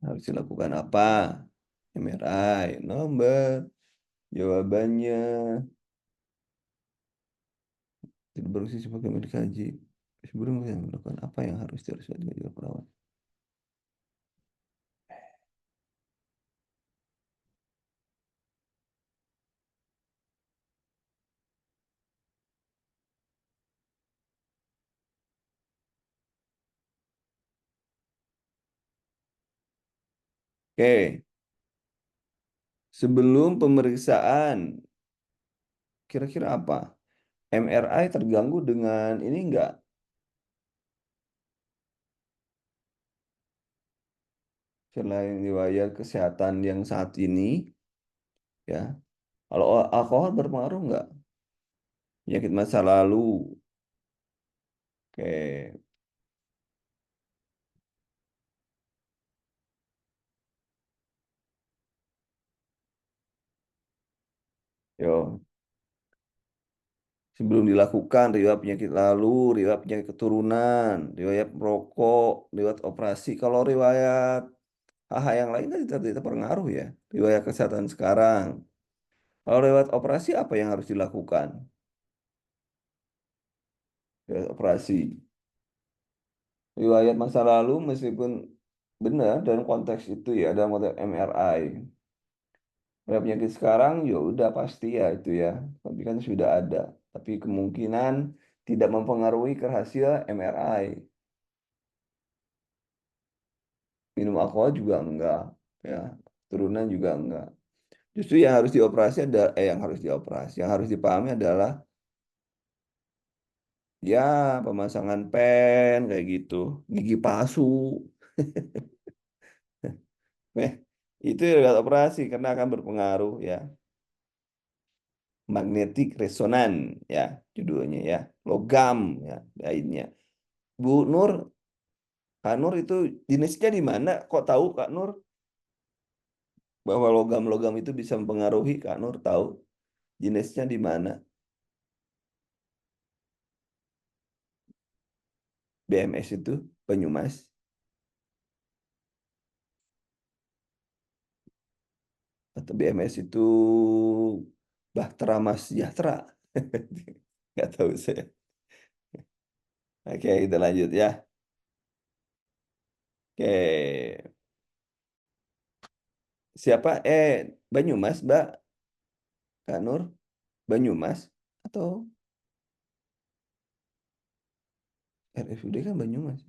Harus dilakukan apa? MRI. Nomor jawabannya tidak berfungsi sebagai dikaji. Sebelum melakukan apa yang harus dilakukan dengan perawat? Oke, sebelum pemeriksaan, kira-kira apa? MRI terganggu dengan ini enggak? Selain riwayat kesehatan yang saat ini, ya. Kalau alkohol berpengaruh enggak? Penyakit masa lalu. Oke, yo. Sebelum dilakukan riwayat penyakit lalu, riwayat penyakit keturunan, riwayat merokok, riwayat operasi. Kalau riwayat hal yang lain kan tidak terpengaruh ya. Riwayat kesehatan sekarang. Kalau riwayat operasi apa yang harus dilakukan? Riwayat operasi. Riwayat masa lalu meskipun benar dalam konteks itu ya, dalam konteks MRI. Riwayat penyakit sekarang ya udah pasti ya itu ya. Tapi kan sudah ada. Tapi kemungkinan tidak mempengaruhi ke hasil MRI. Minum alkohol juga enggak ya, turunan juga enggak. Justru yang harus dioperasi ada yang harus dioperasi, yang harus dipahami adalah ya pemasangan pen kayak gitu, gigi palsu. Eh, itu adalah operasi karena akan berpengaruh ya, magnetic resonan ya judulnya ya, logam ya lainnya. Bu Nur, Kak Nur itu jenisnya di mana? Kok tahu Kak Nur bahwa logam-logam itu bisa mempengaruhi? Kak Nur tahu jenisnya di mana? BMS itu Banyumas atau BMS itu Bahtera Mas Sejahtera. Nggak tahu saya. Oke, kita lanjut ya. Oke, siapa? Banyumas, Mbak Kak Nur? Banyumas atau RFUD kan Banyumas?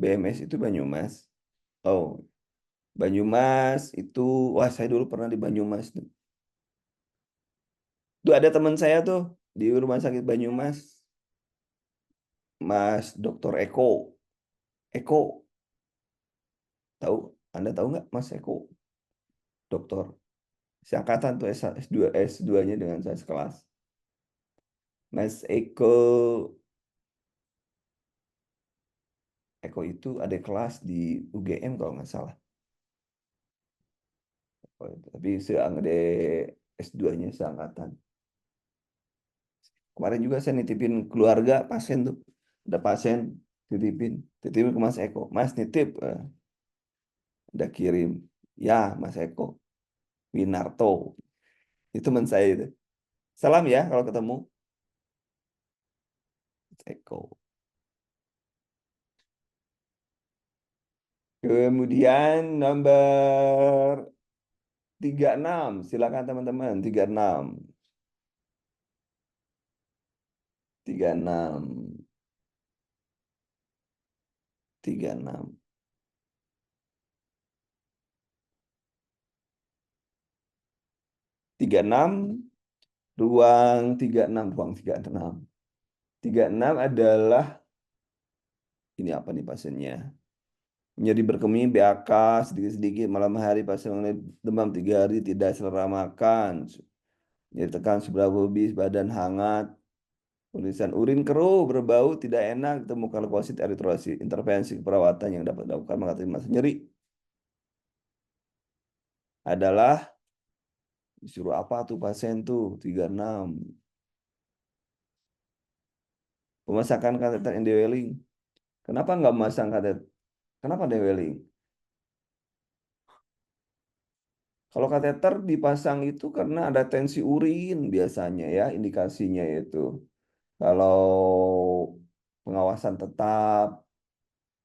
BMS itu Banyumas. Oh, Banyumas itu, wah saya dulu pernah di Banyumas tuh. Tuh ada teman saya tuh di Rumah Sakit Banyumas, Mas Dokter Eko. Eko, tahu? Anda tahu nggak Mas Eko? Dokter. Seangkatan tuh S2, S2-nya dengan saya sekelas. Mas Eko, Eko itu ada kelas di UGM kalau nggak salah. Oh, tapi seangkatan S2-nya seangkatan. Kemarin juga saya nitipin keluarga pasien tuh. Ada pasien titipin, titipin ke Mas Eko. Mas nitip, udah kirim. Ya, Mas Eko, Winarto. Itu teman saya itu. Salam ya kalau ketemu Mas Eko. Kemudian nomor 36. Silakan teman-teman. 36. 36. 36. 36. Ruang 36. 36 adalah, ini apa nih pasiennya? Nyeri berkemih, BAK, sedikit-sedikit malam hari, pasien mengalami demam 3 hari, tidak selera makan, nyeri tekan sebelah pubis, badan hangat, tulisan urin keruh, berbau, tidak enak, ditemukan leukosit, eritrosit, intervensi perawatan yang dapat dilakukan mengatasi masa nyeri adalah disuruh apa tuh pasien tuh 36. Pemasangan kateter indwelling. Kenapa nggak memasang kateter? Kenapa dewelling? Kalau kateter dipasang itu karena ada tensi urin biasanya ya, indikasinya itu. Kalau pengawasan tetap,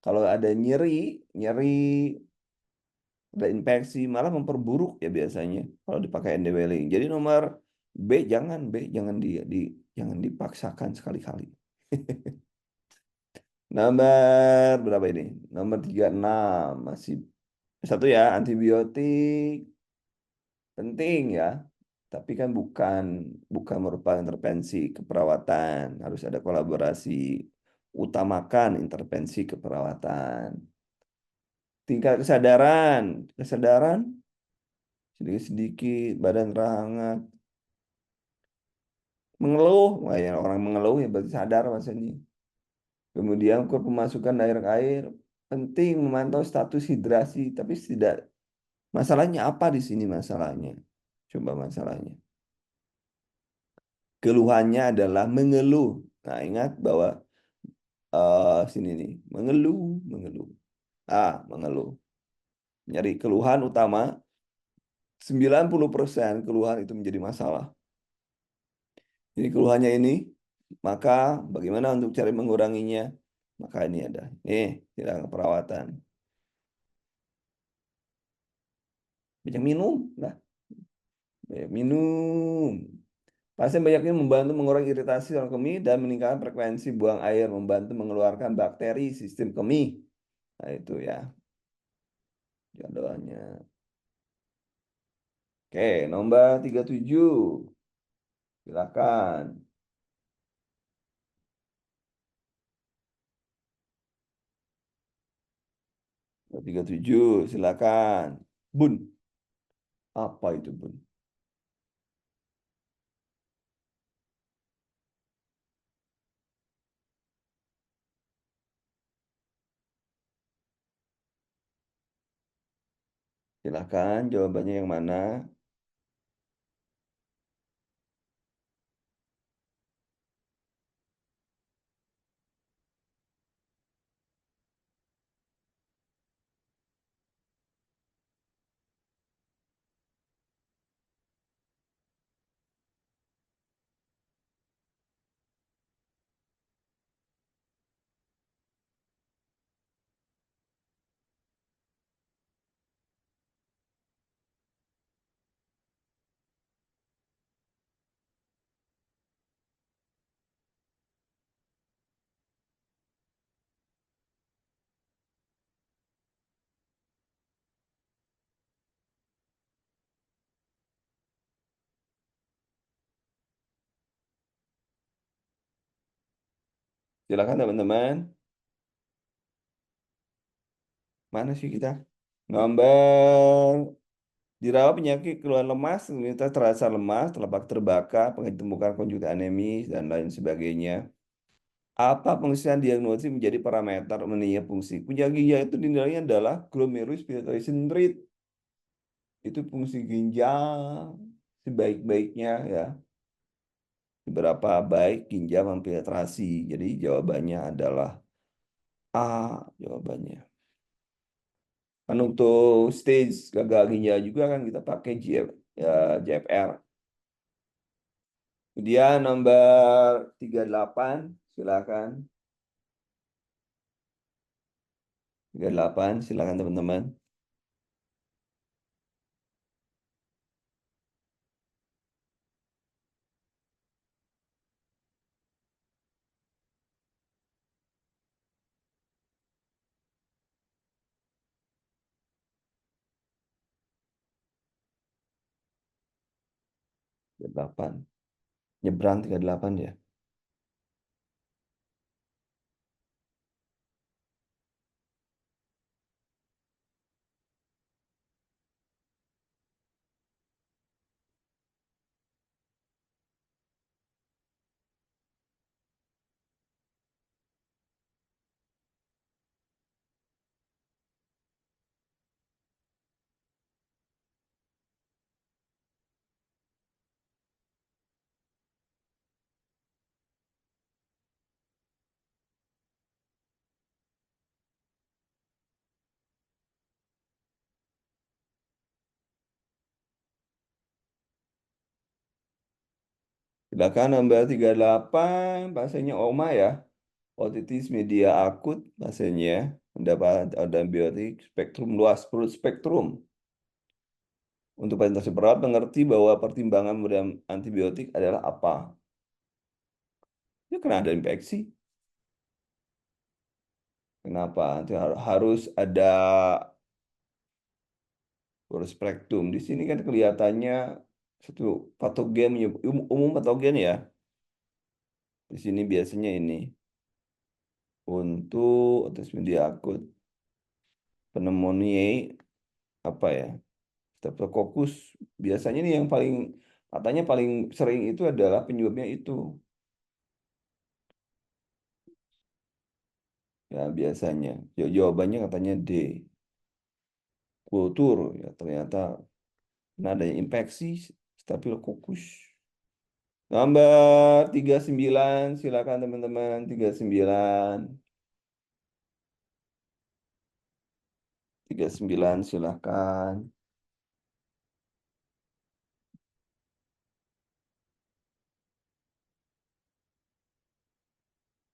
kalau ada nyeri, nyeri, ada infeksi, malah memperburuk ya biasanya kalau dipakai endewelling. Jadi nomor B jangan jangan dipaksakan sekali-kali. Nomor berapa ini? Nomor 36 masih satu ya, antibiotik penting ya. Tapi kan bukan bukan merupakan intervensi keperawatan, harus ada kolaborasi. Utamakan intervensi keperawatan. Tingkat kesadaran, kesadaran sedikit-sedikit, badan terhangat, mengeluh, wah ya orang mengeluh ya berarti sadar maksudnya. Kemudian ukur pemasukan air, penting memantau status hidrasi, tapi tidak, masalahnya apa di sini masalahnya? Coba masalahnya. Keluhannya adalah mengeluh. Nah, ingat bahwa sini nih, mengeluh, mengeluh. Mengeluh. Nyari keluhan utama, 90% keluhan itu menjadi masalah. Jadi keluhannya ini, maka bagaimana untuk cari menguranginya? Maka ini ada. Nih, tindakan perawatan. Banyak minum, nah, banyak minum. Pasien banyak minum membantu mengurangi iritasi saluran kemih dan meningkatkan frekuensi buang air, membantu mengeluarkan bakteri sistem kemih. Nah, itu ya jadwalnya. Oke, nomor 37. Silakan. 37, silakan. Bun, apa itu Bun? Silakan jawabannya yang mana? Silakan teman-teman. Mana sih kita? Nomor dirawat penyakit keluhan lemas, kita terasa lemas, telapak terbakar, pengetemukan konjungtif anemis, dan lain sebagainya. Apa pengusiran diagnosis menjadi parameter menilai fungsi? Punya ginjal itu dinilainya adalah glomerulus filtration rate. Itu fungsi ginjal sebaik-baiknya ya. Seberapa baik ginjal memfiltrasi. Jadi jawabannya adalah A jawabannya. Kan untuk stage gagal ginjal juga kan kita pakai ya, JFR. Kemudian nomor 38, silakan. 38, silakan teman-teman. 38. Nyebrang 38 ya. 'Silakan nomor 38, pasiennya Oma ya. Otitis media akut, pasiennya mendapat antibiotik spektrum luas, perut spektrum. Untuk pasien tersebut mengerti bahwa pertimbangan memberikan antibiotik adalah apa? Ya karena ada infeksi. Kenapa? Itu harus ada perut spektrum. Di sini kan kelihatannya satu patogen, umum patogen ya. Di sini biasanya ini untuk otitis media akut, pneumonia apa ya? Streptococcus. Biasanya nih yang paling katanya paling sering itu adalah penyebabnya itu. Ya biasanya. Jawabannya katanya D. Kultur ya ternyata adanya infeksi Staphylococcus. Nomor 39 silakan teman-teman. 39. 39 silakan.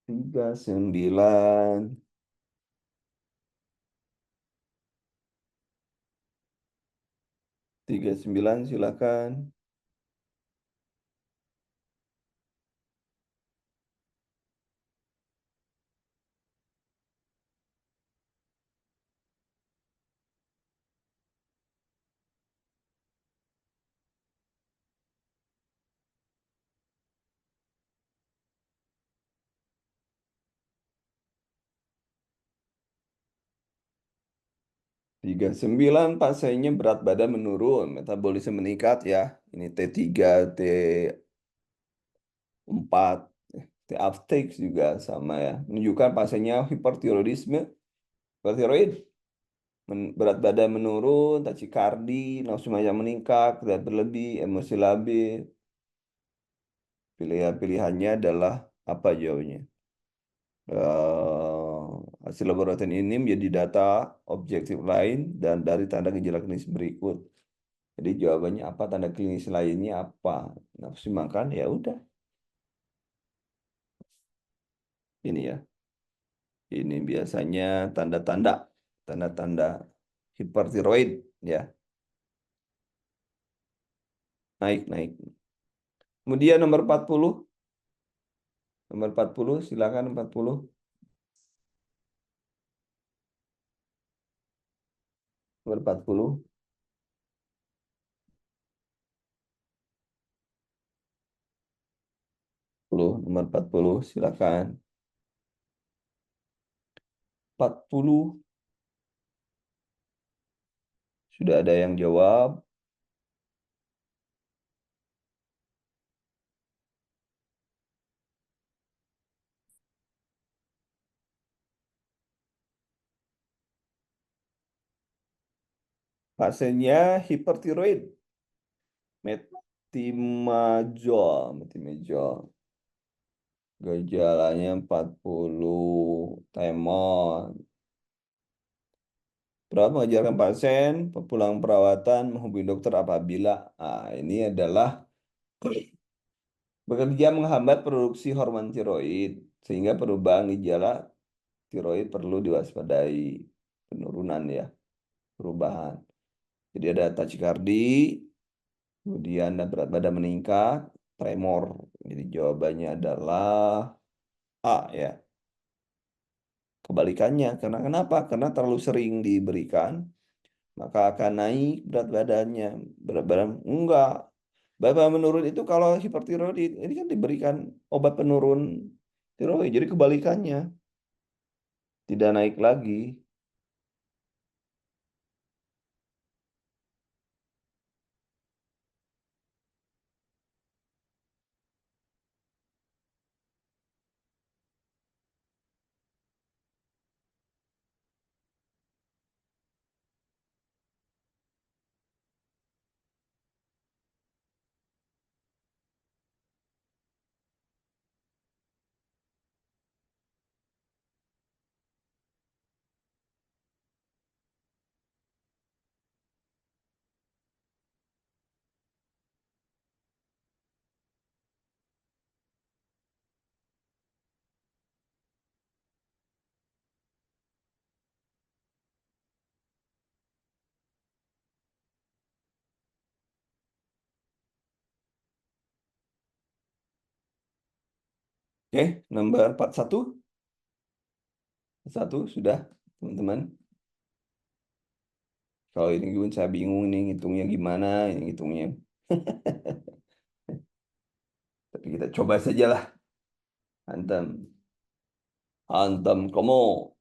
39. 39 silakan. 39 pasiennya berat badan menurun, metabolisme meningkat ya. Ini T3, T4, T uptake juga sama ya. Menunjukkan pasiennya hipertiroidisme, hipertiroid, berat badan menurun, takikardi, nafsu makan meningkat, berat berlebih, emosi labil. Pilihan-pilihannya adalah apa jawabnya? Eh, Hasil laboratorium ini menjadi data objektif lain dan dari tanda gejala klinis berikut. Jadi jawabannya apa? Tanda klinis lainnya apa? Nafsu makan ya udah. Ini ya. Ini biasanya tanda-tanda tanda-tanda hipertiroid ya. Naik naik. Kemudian nomor 40. Nomor 40 silakan 40. Nomor 40. 40, nomor 40 silakan. 40. Sudah ada yang jawab. Pasiennya hipertiroid. Metimajol. Metimajol. Gejalanya 40. Temon. Perawat mengajarkan pasien pulang perawatan menghubungi dokter apabila ini adalah bekerja menghambat produksi hormon tiroid sehingga perubahan gejala tiroid perlu diwaspadai. Penurunan ya, perubahan. Jadi ada tachikardi, kemudian dan berat badan meningkat, tremor. Jadi jawabannya adalah A ya. Kebalikannya, karena kenapa? Karena terlalu sering diberikan, maka akan naik berat badannya. Berat badan enggak. Berat badan menurun itu kalau hipertiroid ini kan diberikan obat penurun tiroid. Jadi kebalikannya, tidak naik lagi. Oke, nomor 41. Satu sudah, teman-teman. Kalau ini pun saya bingung nih ngitungnya gimana, ini ngitungnya. Tapi kita coba saja lah. Hantam. Hantam kamu.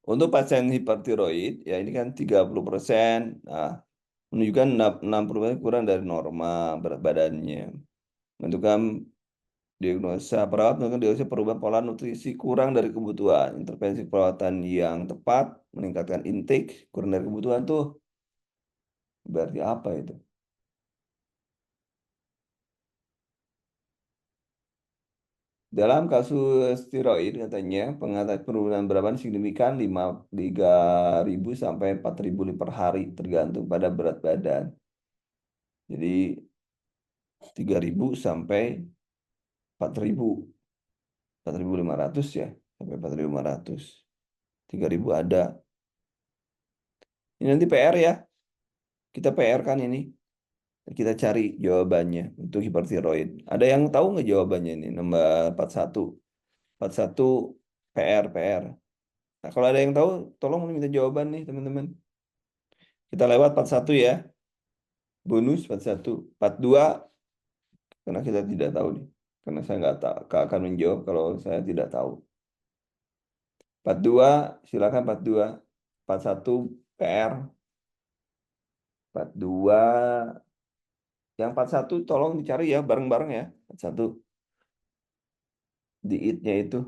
Untuk pasien hipertiroid, ya ini kan 30%. Nah, menunjukkan 60% kurang dari norma berat badannya. Menentukan diagnosa perawat melakukan diagnosa perubahan pola nutrisi kurang dari kebutuhan. Intervensi perawatan yang tepat, meningkatkan intake, kurang dari kebutuhan tuh berarti apa itu? Dalam kasus steroid katanya pengatasi penurunan berat badan signifikan 3.000 sampai 4.000 per hari tergantung pada berat badan. Jadi 3.000 sampai 4.000, 4.500 ya, sampai 4.500. 3.000 ada. Ini nanti PR ya. Kita PR kan ini. Kita cari jawabannya untuk hipertiroid. Ada yang tahu nggak jawabannya ini? Nomor 41. 41 PR, PR. Nah, kalau ada yang tahu, tolong minta jawaban nih, teman-teman. Kita lewat 41 ya. Bonus 41. 42, karena kita tidak tahu nih. Karena saya nggak akan menjawab kalau saya tidak tahu. 42, silakan 42. 41 PR. 42. Yang 41 tolong dicari ya, bareng-bareng ya. 41 di it-nya itu.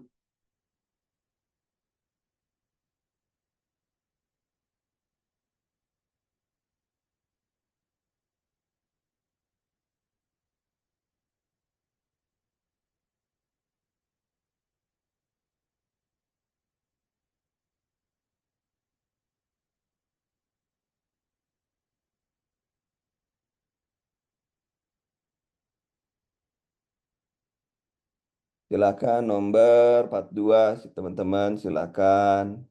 Silakan nomor 42, teman-teman, silakan.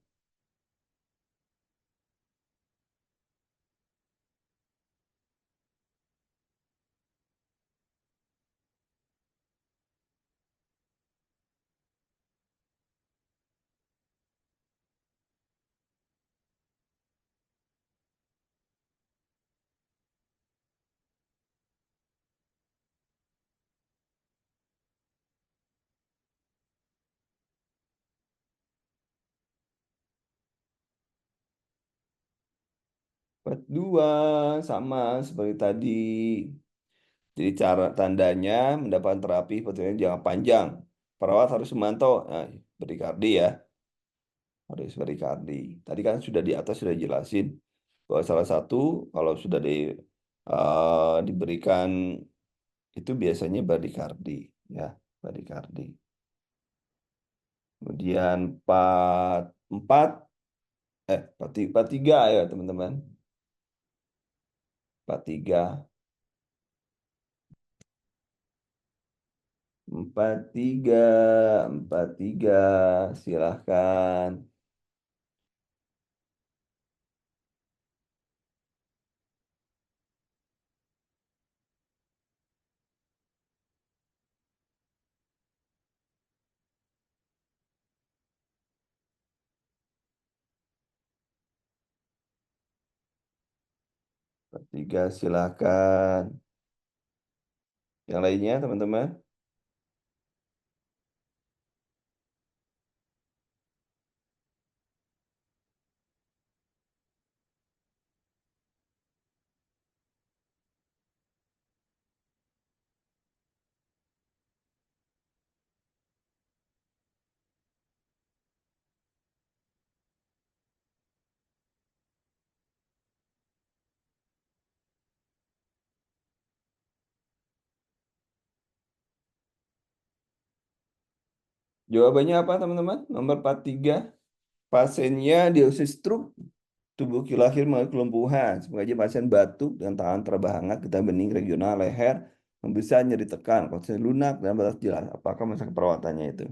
Part 2 sama seperti tadi. Jadi cara tandanya mendapatkan terapi perhatian jangka panjang. Perawat harus memantau. Nah, berikardi ya, harus berikardi. Tadi kan sudah di atas sudah jelasin bahwa salah satu kalau sudah diberikan itu biasanya berikardi ya, berikardi. Kemudian empat part 3 ya teman-teman. Part 3. Empat tiga, empat tiga, silahkan. Empat tiga, silahkan. Yang lainnya, teman-teman. Jawabannya apa, teman-teman? Nomor 43. Pasiennya diagnosis stroke, tubuh lahir mengalami kelumpuhan. Sengaja pasien batuk dan tangan terbahangat, getah bening regional leher, membesar, nyeri tekan, konsisten lunak, dan batas jelas. Apakah masa perawatannya itu?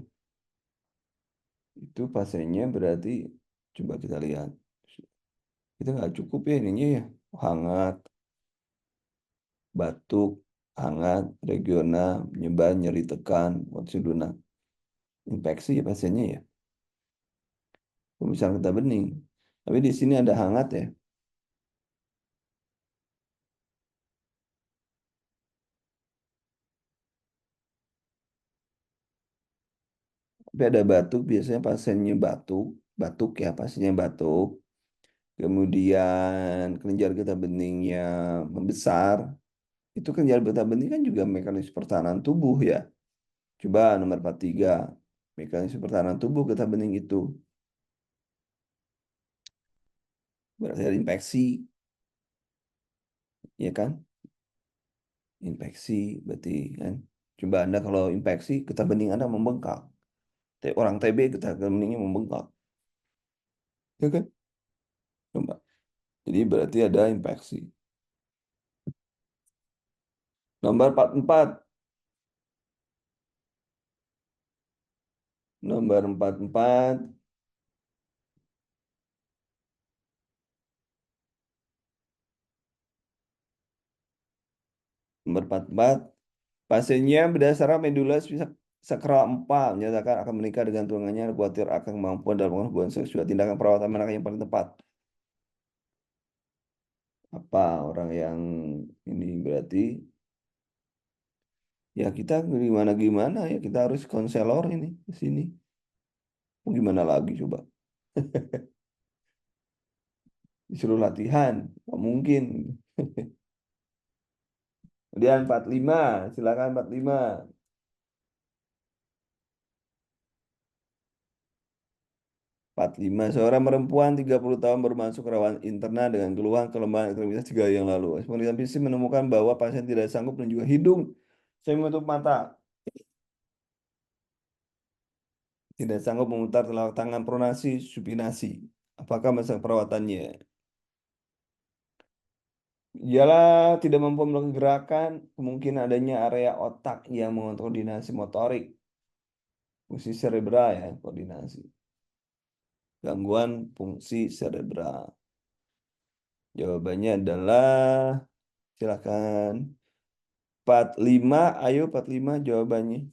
Itu pasiennya berarti, coba kita lihat. Kita nggak cukup ya ininya ya. Hangat, batuk, hangat, regional, menyebar, nyeri tekan, konsisten lunak. Infeksi ya pasiennya ya. Pemeriksaan getah bening. Tapi di sini ada hangat ya. Tapi ada batuk, biasanya pasiennya batuk, batuk ya, pasiennya batuk. Kemudian kelenjar getah beningnya membesar. Itu kelenjar getah bening kan juga mekanisme pertahanan tubuh ya. Coba nomor 43, mekanisme pertahanan tubuh getah bening itu. Berarti ada infeksi, ya kan? Infeksi berarti kan. Coba Anda kalau infeksi, getah bening Anda membengkak. Orang TB getah beningnya membengkak, ya kan? Coba. Jadi berarti ada infeksi. Nomor 44. Nomor 44. Nomor 44. Pasiennya berdasarkan medula sakral 4 menyatakan akan menikah dengan tunangannya, khawatir akan kemampuan dalam hubungan seksual. Tindakan perawatan manakah yang paling tepat? Apa orang yang ini berarti ya kita gimana gimana ya kita harus konselor ini di sini. Mau gimana lagi coba? Disuruh latihan, nggak mungkin. Kemudian 45, silakan 45. 45. Seorang perempuan 30 tahun baru masuk rawat internal dengan keluhan kelemahan ekstremitas 3 hari yang lalu. Pemeriksaan fisik menemukan bahwa pasien tidak sanggup dan juga hidung. Saya menutup mata. Tidak sanggup memutar telapak tangan pronasi, supinasi. Apakah masa perawatannya? Ialah tidak mampu melakukan gerakan, kemungkinan adanya area otak yang mengontrol koordinasi motorik, fungsi cerebral ya, koordinasi. Gangguan fungsi cerebral. Jawabannya adalah, silakan. 45, ayo 45 jawabannya.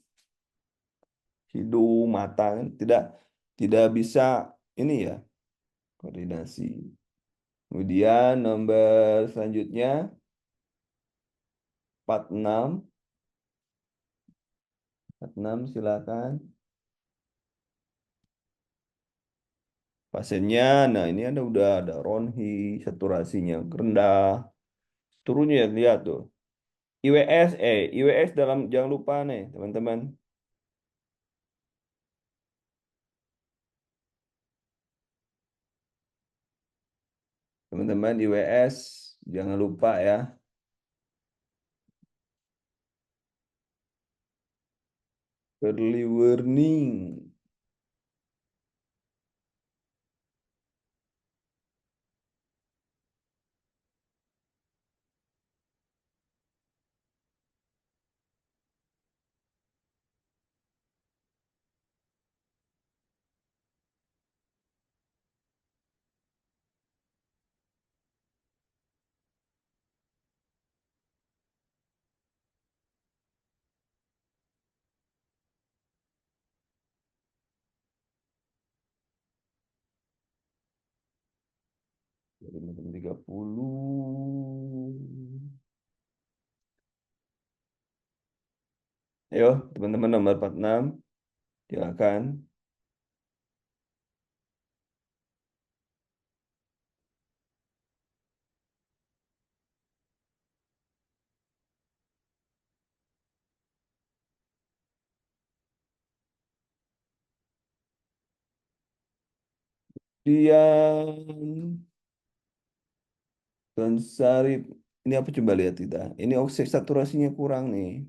Hidung, mata kan tidak tidak bisa ini ya, koordinasi. Kemudian nomor selanjutnya 46. 46 silakan. Pasiennya, nah ini ada ronhi, saturasinya rendah. Turunnya lihat tuh. IWS dalam jangan lupa nih teman-teman. Teman-teman IWS jangan lupa ya. Early warning. Dari teman 30. Ayo, teman-teman nomor 46, silakan. Dian Sarip. Ini apa coba lihat kita. Ini oksigen saturasinya kurang nih.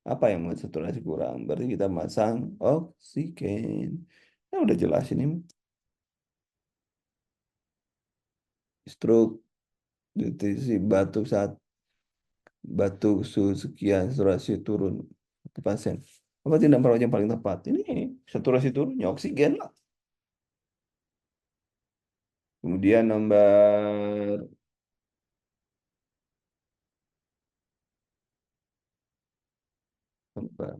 Apa yang membuat saturasi kurang? Berarti kita masang oksigen. Nah, udah jelas ini. Stroke, deteksi batuk saat batuk suhu sekian, saturasi turun ke pasien. Apa tindak perawat yang paling tepat? Ini saturasi turunnya oksigen lah. Kemudian nomor apa?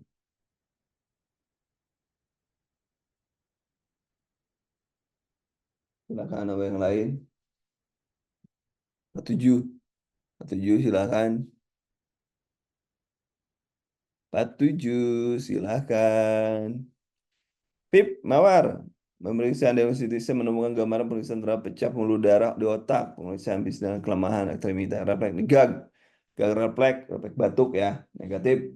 Silakan nomor yang lain. 47. 47 silakan. 47 silakan. Pip, Mawar. Pemeriksaan diagnostisnya menemukan gambaran pemeriksaan terhadap pecah pembuluh darah di otak. Pemeriksaan bis dengan kelemahan ekstremitas refleks. Ini gag. Gag refleks batuk ya. Negatif.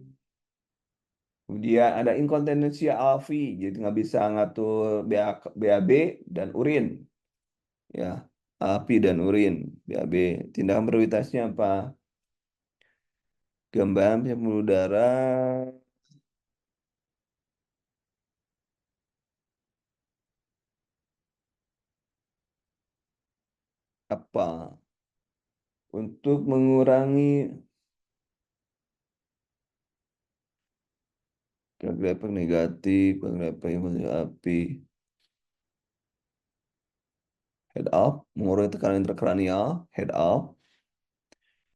Kemudian ada inkontinensi alfi. Jadi nggak bisa ngatur BAB dan urin. Ya, alfi dan urin. BAB. Tindakan prioritasnya apa? Gambaran pembuluh darah. Apa? Untuk mengurangi gerakan negatif, gerakan api, head up, mengurangi tekanan intrakranial, head up,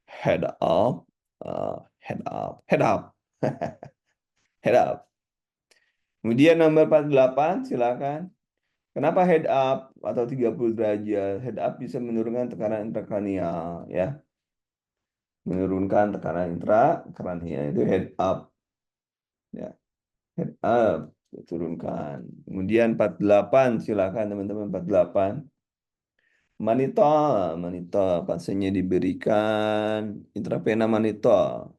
head up, head up. Kemudian nomor 48, silakan. Kenapa head up atau 30 derajat? Head up bisa menurunkan tekanan intrakranial, ya. Menurunkan tekanan intrakranial itu head up, ya. Head up, turunkan. Kemudian 48, silakan teman-teman 48. Manitol, manitol, pasiennya diberikan intravena manitol.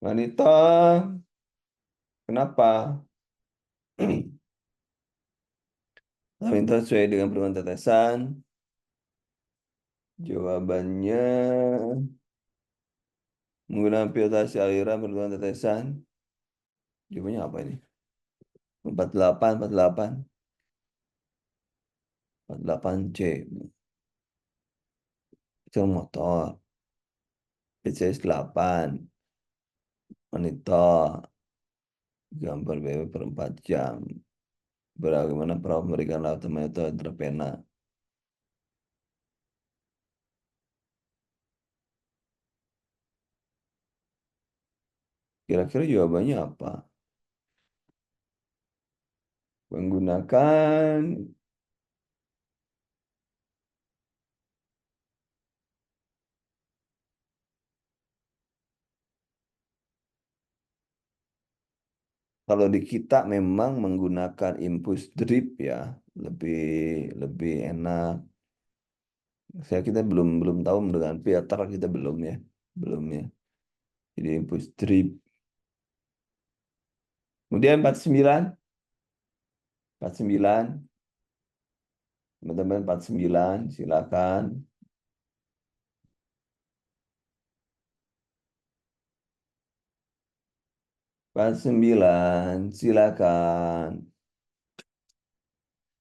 Manitol, kenapa? Manitol sesuai dengan perluan tetesan. Jawabannya menggunakan pilotasi aliran perluan tetesan. Jawabannya apa ini? 48, 48, 48C. Itu motor. PCS 8. Monitor. Gambar BB per 4 jam. Bagaimana perawat memberikan laut monitor terpena. Kira-kira jawabannya apa? Menggunakan, kalau di kita memang menggunakan infus drip ya, lebih lebih enak. Kita belum belum tahu dengan filter kita belum ya, belum ya. Jadi infus drip. Kemudian 49, 49, teman-teman 49, silakan. 49, silakan.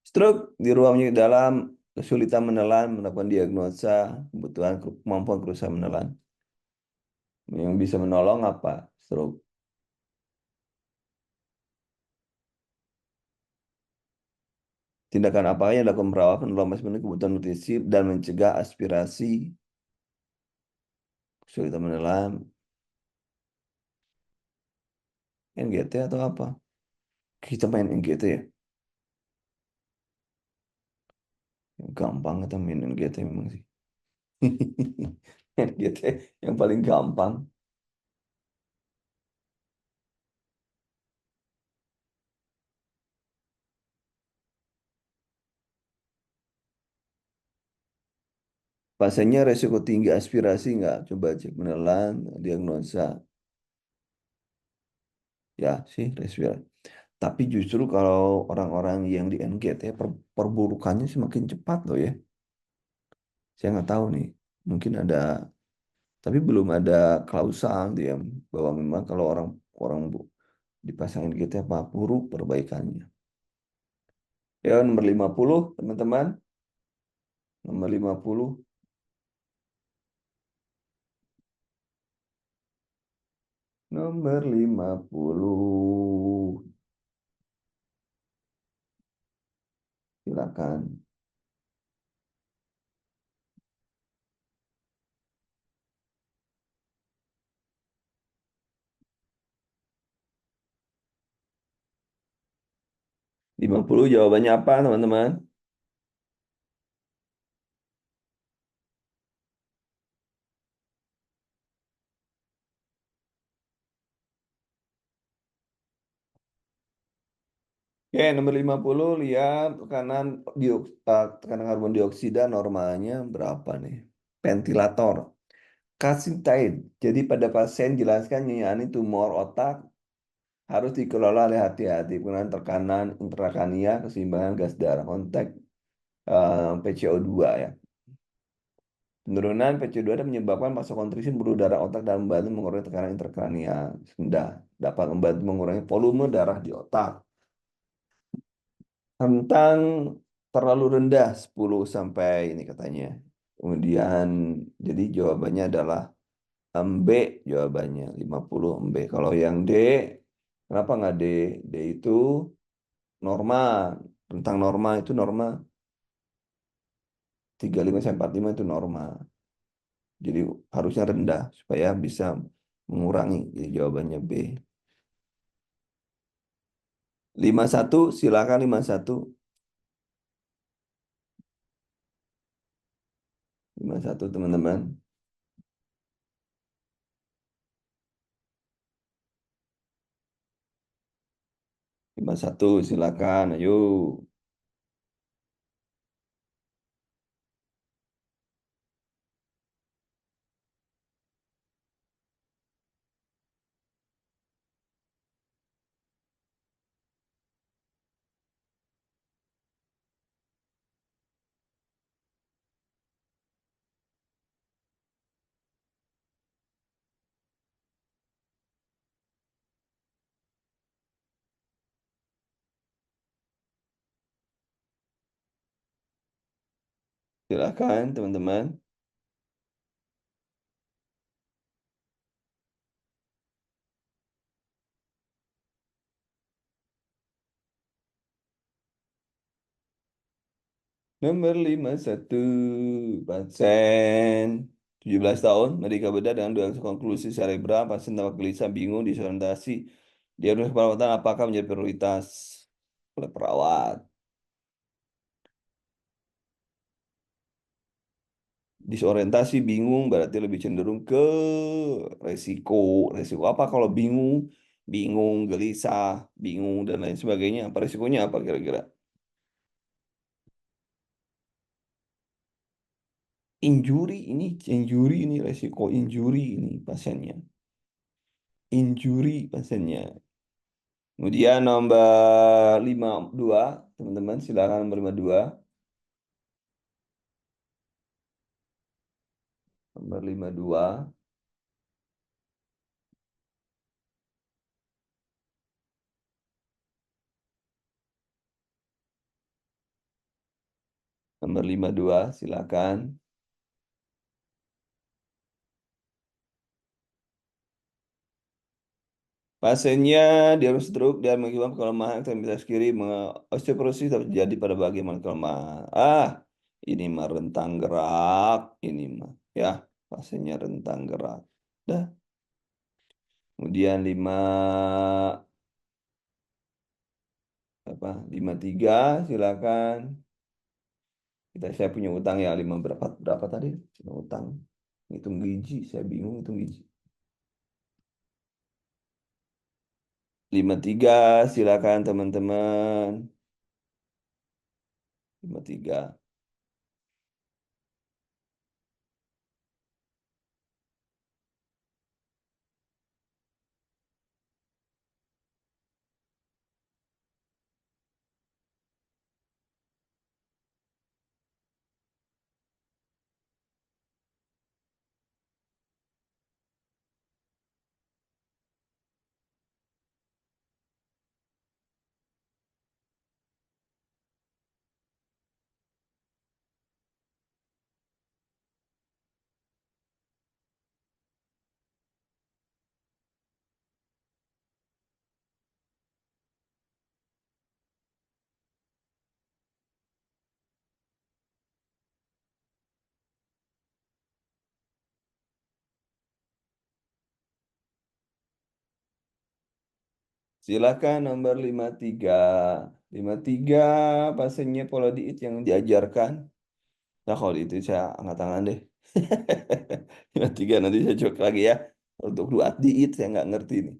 Stroke di ruang penyakit dalam, kesulitan menelan, melakukan diagnosa, kebutuhan kemampuan berusaha menelan. Yang bisa menolong apa? Stroke. Tindakan apa yang dilakukan perawat menolong memenuhi kebutuhan nutrisi dan mencegah aspirasi, kesulitan menelan, NGT atau apa? Kita main NGT ya. Gampang kita main NGT memang sih. NGT yang paling gampang. Pasiennya resiko tinggi aspirasi nggak? Coba cek menelan, diagnosa. Ya sih, respirasi. Tapi justru kalau orang-orang yang di NGT perburukannya semakin cepat loh ya. Saya nggak tahu nih. Mungkin ada, tapi belum ada klausal dia bahwa memang kalau orang orang dipasang NGT apa buruk perbaikannya. Ya nomor 50 teman-teman. Nomor 50. Nomor 50. Silakan. 50 jawabannya apa teman-teman? Oke, nomor 50 lihat tekanan karbon dioksida normalnya berapa nih? Ventilator. Kasih tahu. Jadi pada pasien jelaskan nyanyi tumor otak harus dikelola oleh hati-hati. Penggunaan tekanan intrakranial, keseimbangan gas darah, kontak PCO2 ya. Penurunan PCO2 dapat menyebabkan vasokonstriksi pembuluh darah otak dan membantu mengurangi tekanan intrakranial. Sudah dapat membantu mengurangi volume darah di otak. Tentang terlalu rendah 10 sampai ini katanya. Kemudian jadi jawabannya adalah B jawabannya 50 MB. Kalau yang D, kenapa nggak D? D itu normal. Tentang normal itu normal 35 sampai 45 itu normal. Jadi harusnya rendah supaya bisa mengurangi. Jadi jawabannya B. 51 silakan 51. 51 teman-teman. 51 silakan. Ayo. Silakan teman-teman. Nomor 51 pasien 17 tahun, Medika bedah dengan diagnosis konklusi cerebral, pasien tampak gelisah, bingung, disorientasi. Diagnosis perawatan apakah menjadi prioritas? oleh perawat. Disorientasi, bingung, berarti lebih cenderung ke resiko. Resiko apa kalau bingung? Bingung, gelisah, bingung, dan lain sebagainya. Apa resikonya apa kira-kira? Injury ini resiko injury ini pasiennya. Injury pasiennya. Kemudian nomor 52, teman-teman silakan nomor 52. Nomor 52, nomor 52 silakan. Pasiennya stroke dan mengalami kelemahan ekstremitas kiri, osteoporosis dapat terjadi pada bagian mana kelemahan. Ini mah rentang gerak, ini mah ya pasiennya rentang gerak. Dah. Kemudian apa? 53 silakan. Saya punya utang ya lima berapa berapa tadi? Punya utang. Hitung gigi, saya bingung hitung gigi. 53 silakan teman-teman. 53. Silakan nomor 53. 53 pasiennya pola diet yang diajarkan. Nah, kalau itu saya angkat tangan deh. 53 nanti saya cek lagi ya. Untuk dua diet saya nggak ngerti nih.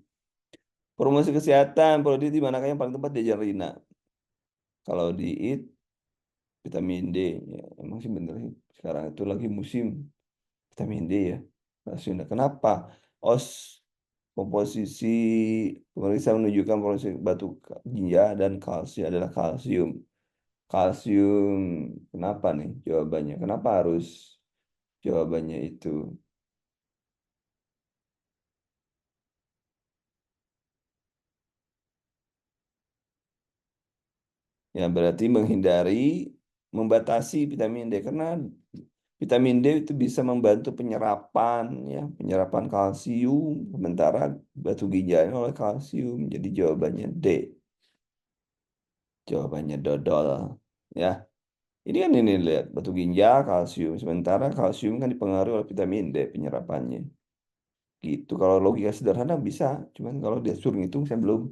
Promosi kesehatan, pola diet di manakah yang paling tepat diajar Rina? Kalau diet, vitamin D. Ya, emang sih bener sih. Sekarang itu lagi musim vitamin D ya. Rasional. Kenapa? Os komposisi pemeriksaan menunjukkan proses batu ginjal dan kalsium adalah kalsium. Kalsium, kenapa nih jawabannya? Kenapa harus jawabannya itu? Ya, berarti menghindari, membatasi vitamin D karena vitamin D itu bisa membantu penyerapan ya, penyerapan kalsium, sementara batu ginjalnya oleh kalsium. Jadi jawabannya D. Jawabannya dodol. Ya, ini kan ini lihat batu ginjal, kalsium. Sementara kalsium kan dipengaruhi oleh vitamin D penyerapannya. Gitu. Kalau logika sederhana bisa, cuman kalau dia suruh ngitung saya belum.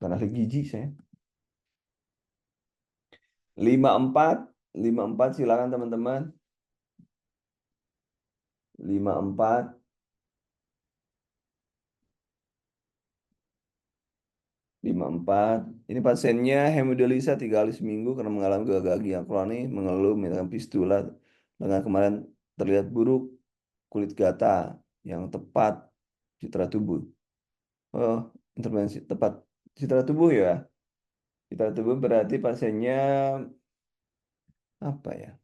Karena ahli gizi saya. 54, 54 silakan teman-teman. 54, 54. Ini pasiennya hemodialisa 3 kali seminggu karena mengalami gagal ginjal kronis, mengeluh, minum fistula. Dengan kemarin terlihat buruk, kulit gata yang tepat, citra tubuh. Oh, intervensi tepat citra tubuh ya. Citra tubuh berarti pasiennya apa ya?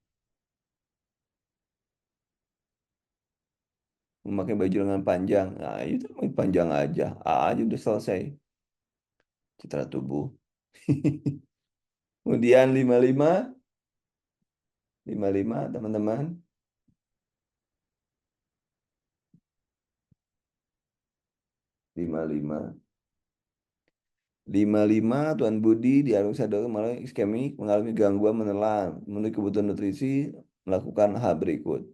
Memakai baju lengan panjang. Nah, itu panjang aja. A aja udah selesai citra tubuh. Kemudian 55, 55 teman-teman. 55. 55 Tuan Budi diagnosis sadar mengalami iskemik, mengalami gangguan menelan, memenuhi kebutuhan nutrisi, melakukan hal berikut.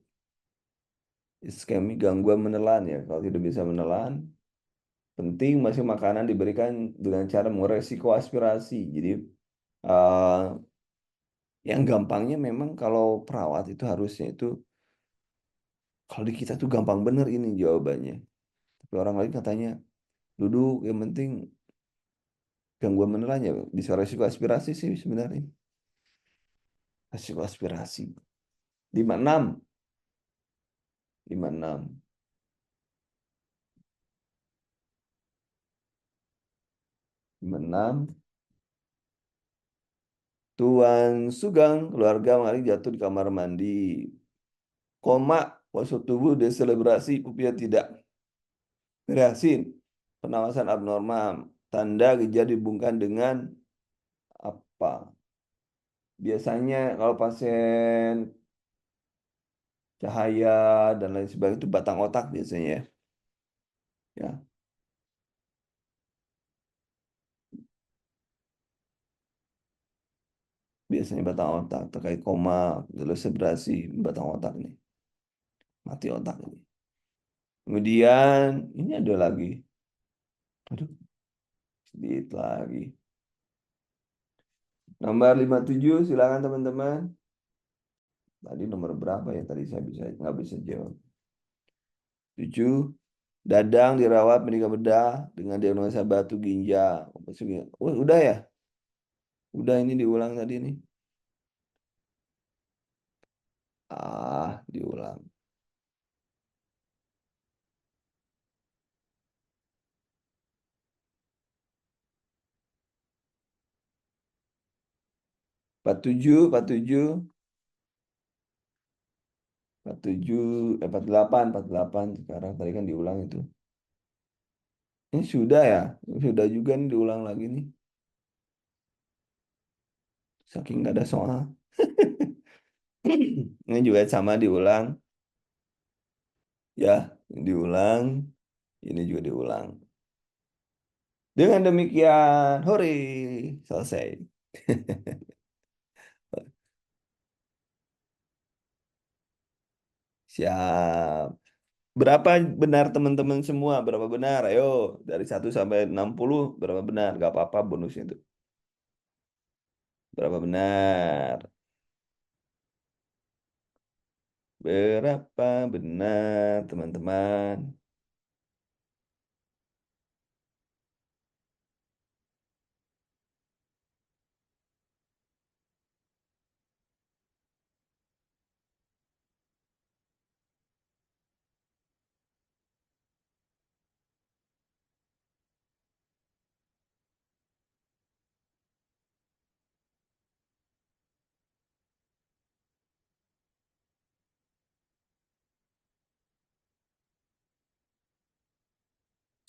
Iskemik gangguan menelan ya, kalau tidak bisa menelan, Penting masih makanan diberikan dengan cara meresiko aspirasi. Jadi eh, yang gampangnya memang kalau perawat itu harusnya itu kalau di kita tuh gampang bener ini jawabannya. Tapi orang lain katanya duduk yang penting gangguan menelannya bisa resiko aspirasi sih sebenarnya. Resiko aspirasi. 56, 56, 56. Tuan Sugeng, keluarga mengalami jatuh di kamar mandi. Koma, postur tubuh deselebrasi, pupil tidak bereaksi. Penafasan abnormal. Tanda gejala dihubungkan dengan apa? Biasanya kalau pasien cahaya dan lain sebagainya itu batang otak biasanya ya. Ya, biasanya batang otak terkait koma, deselebrasi batang otak ini, mati otak ini. Kemudian ini ada lagi. Aduh, sedikit lagi. Nomor 57, silakan teman-teman. Tadi nomor berapa ya? Tadi saya nggak bisa jawab. 7. Dadang dirawat medika bedah dengan diagnosa batu ginjal. Oh, udah ya? Udah ini diulang tadi nih. Diulang. 47, 47, 47, 48, 48. Sekarang tadi kan diulang itu. Ini sudah ya? Sudah juga nih diulang lagi nih. Saking nggak ada soal. Ini juga sama diulang. Ya, diulang. Ini juga diulang. Dengan demikian, hore, selesai. Siap. Berapa benar teman-teman semua? Berapa benar? Ayo, dari 1 sampai 60, berapa benar? Gak apa-apa bonusnya itu. Berapa benar? Berapa benar, teman-teman?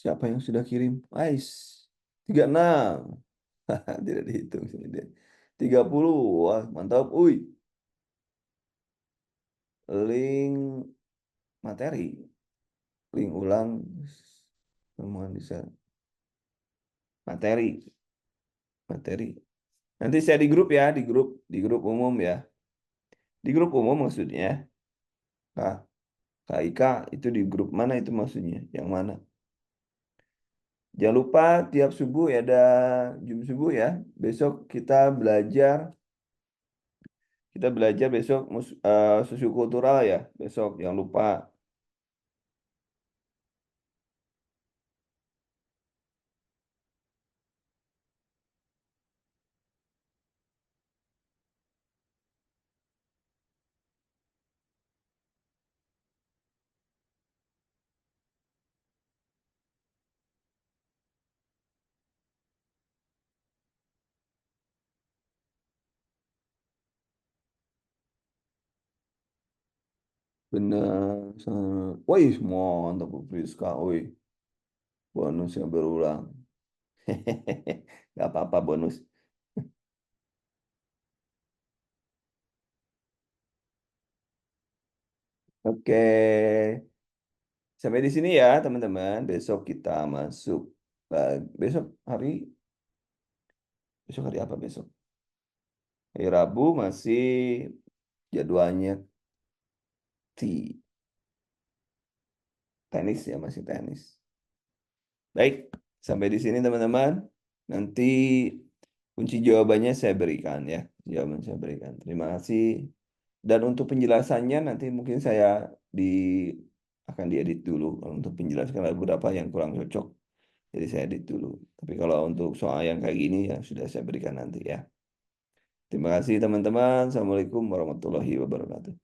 Siapa yang sudah kirim? Ais. 36. Tidak dihitung sini dia. 30. Wah, mantap. Uy, link materi. Link ulang. Temuan bisa. Materi. Materi. Nanti saya di grup ya, di grup umum ya. Di grup umum maksudnya. Kak, Kak Ika itu di grup mana itu maksudnya? Yang mana? Jangan lupa tiap subuh ya ada Jum subuh ya. Besok kita belajar besok sosiokultural ya. Besok jangan lupa. Benar. Wih, mantap Bu Priska. Wih, bonus yang berulang. Gak apa-apa bonus. Oke. Sampai di sini ya teman-teman. Besok kita masuk. Besok besok hari apa besok? Hari Rabu masih jadwalnya di tenis ya, masih tenis. Baik, sampai di sini teman-teman. Nanti kunci jawabannya saya berikan ya. Jawaban saya berikan. Terima kasih. Dan untuk penjelasannya nanti mungkin saya di akan diedit dulu kalau untuk penjelasan ada beberapa yang kurang cocok. Jadi saya edit dulu. Tapi kalau untuk soal yang kayak gini ya sudah saya berikan nanti ya. Terima kasih teman-teman. Assalamualaikum warahmatullahi wabarakatuh.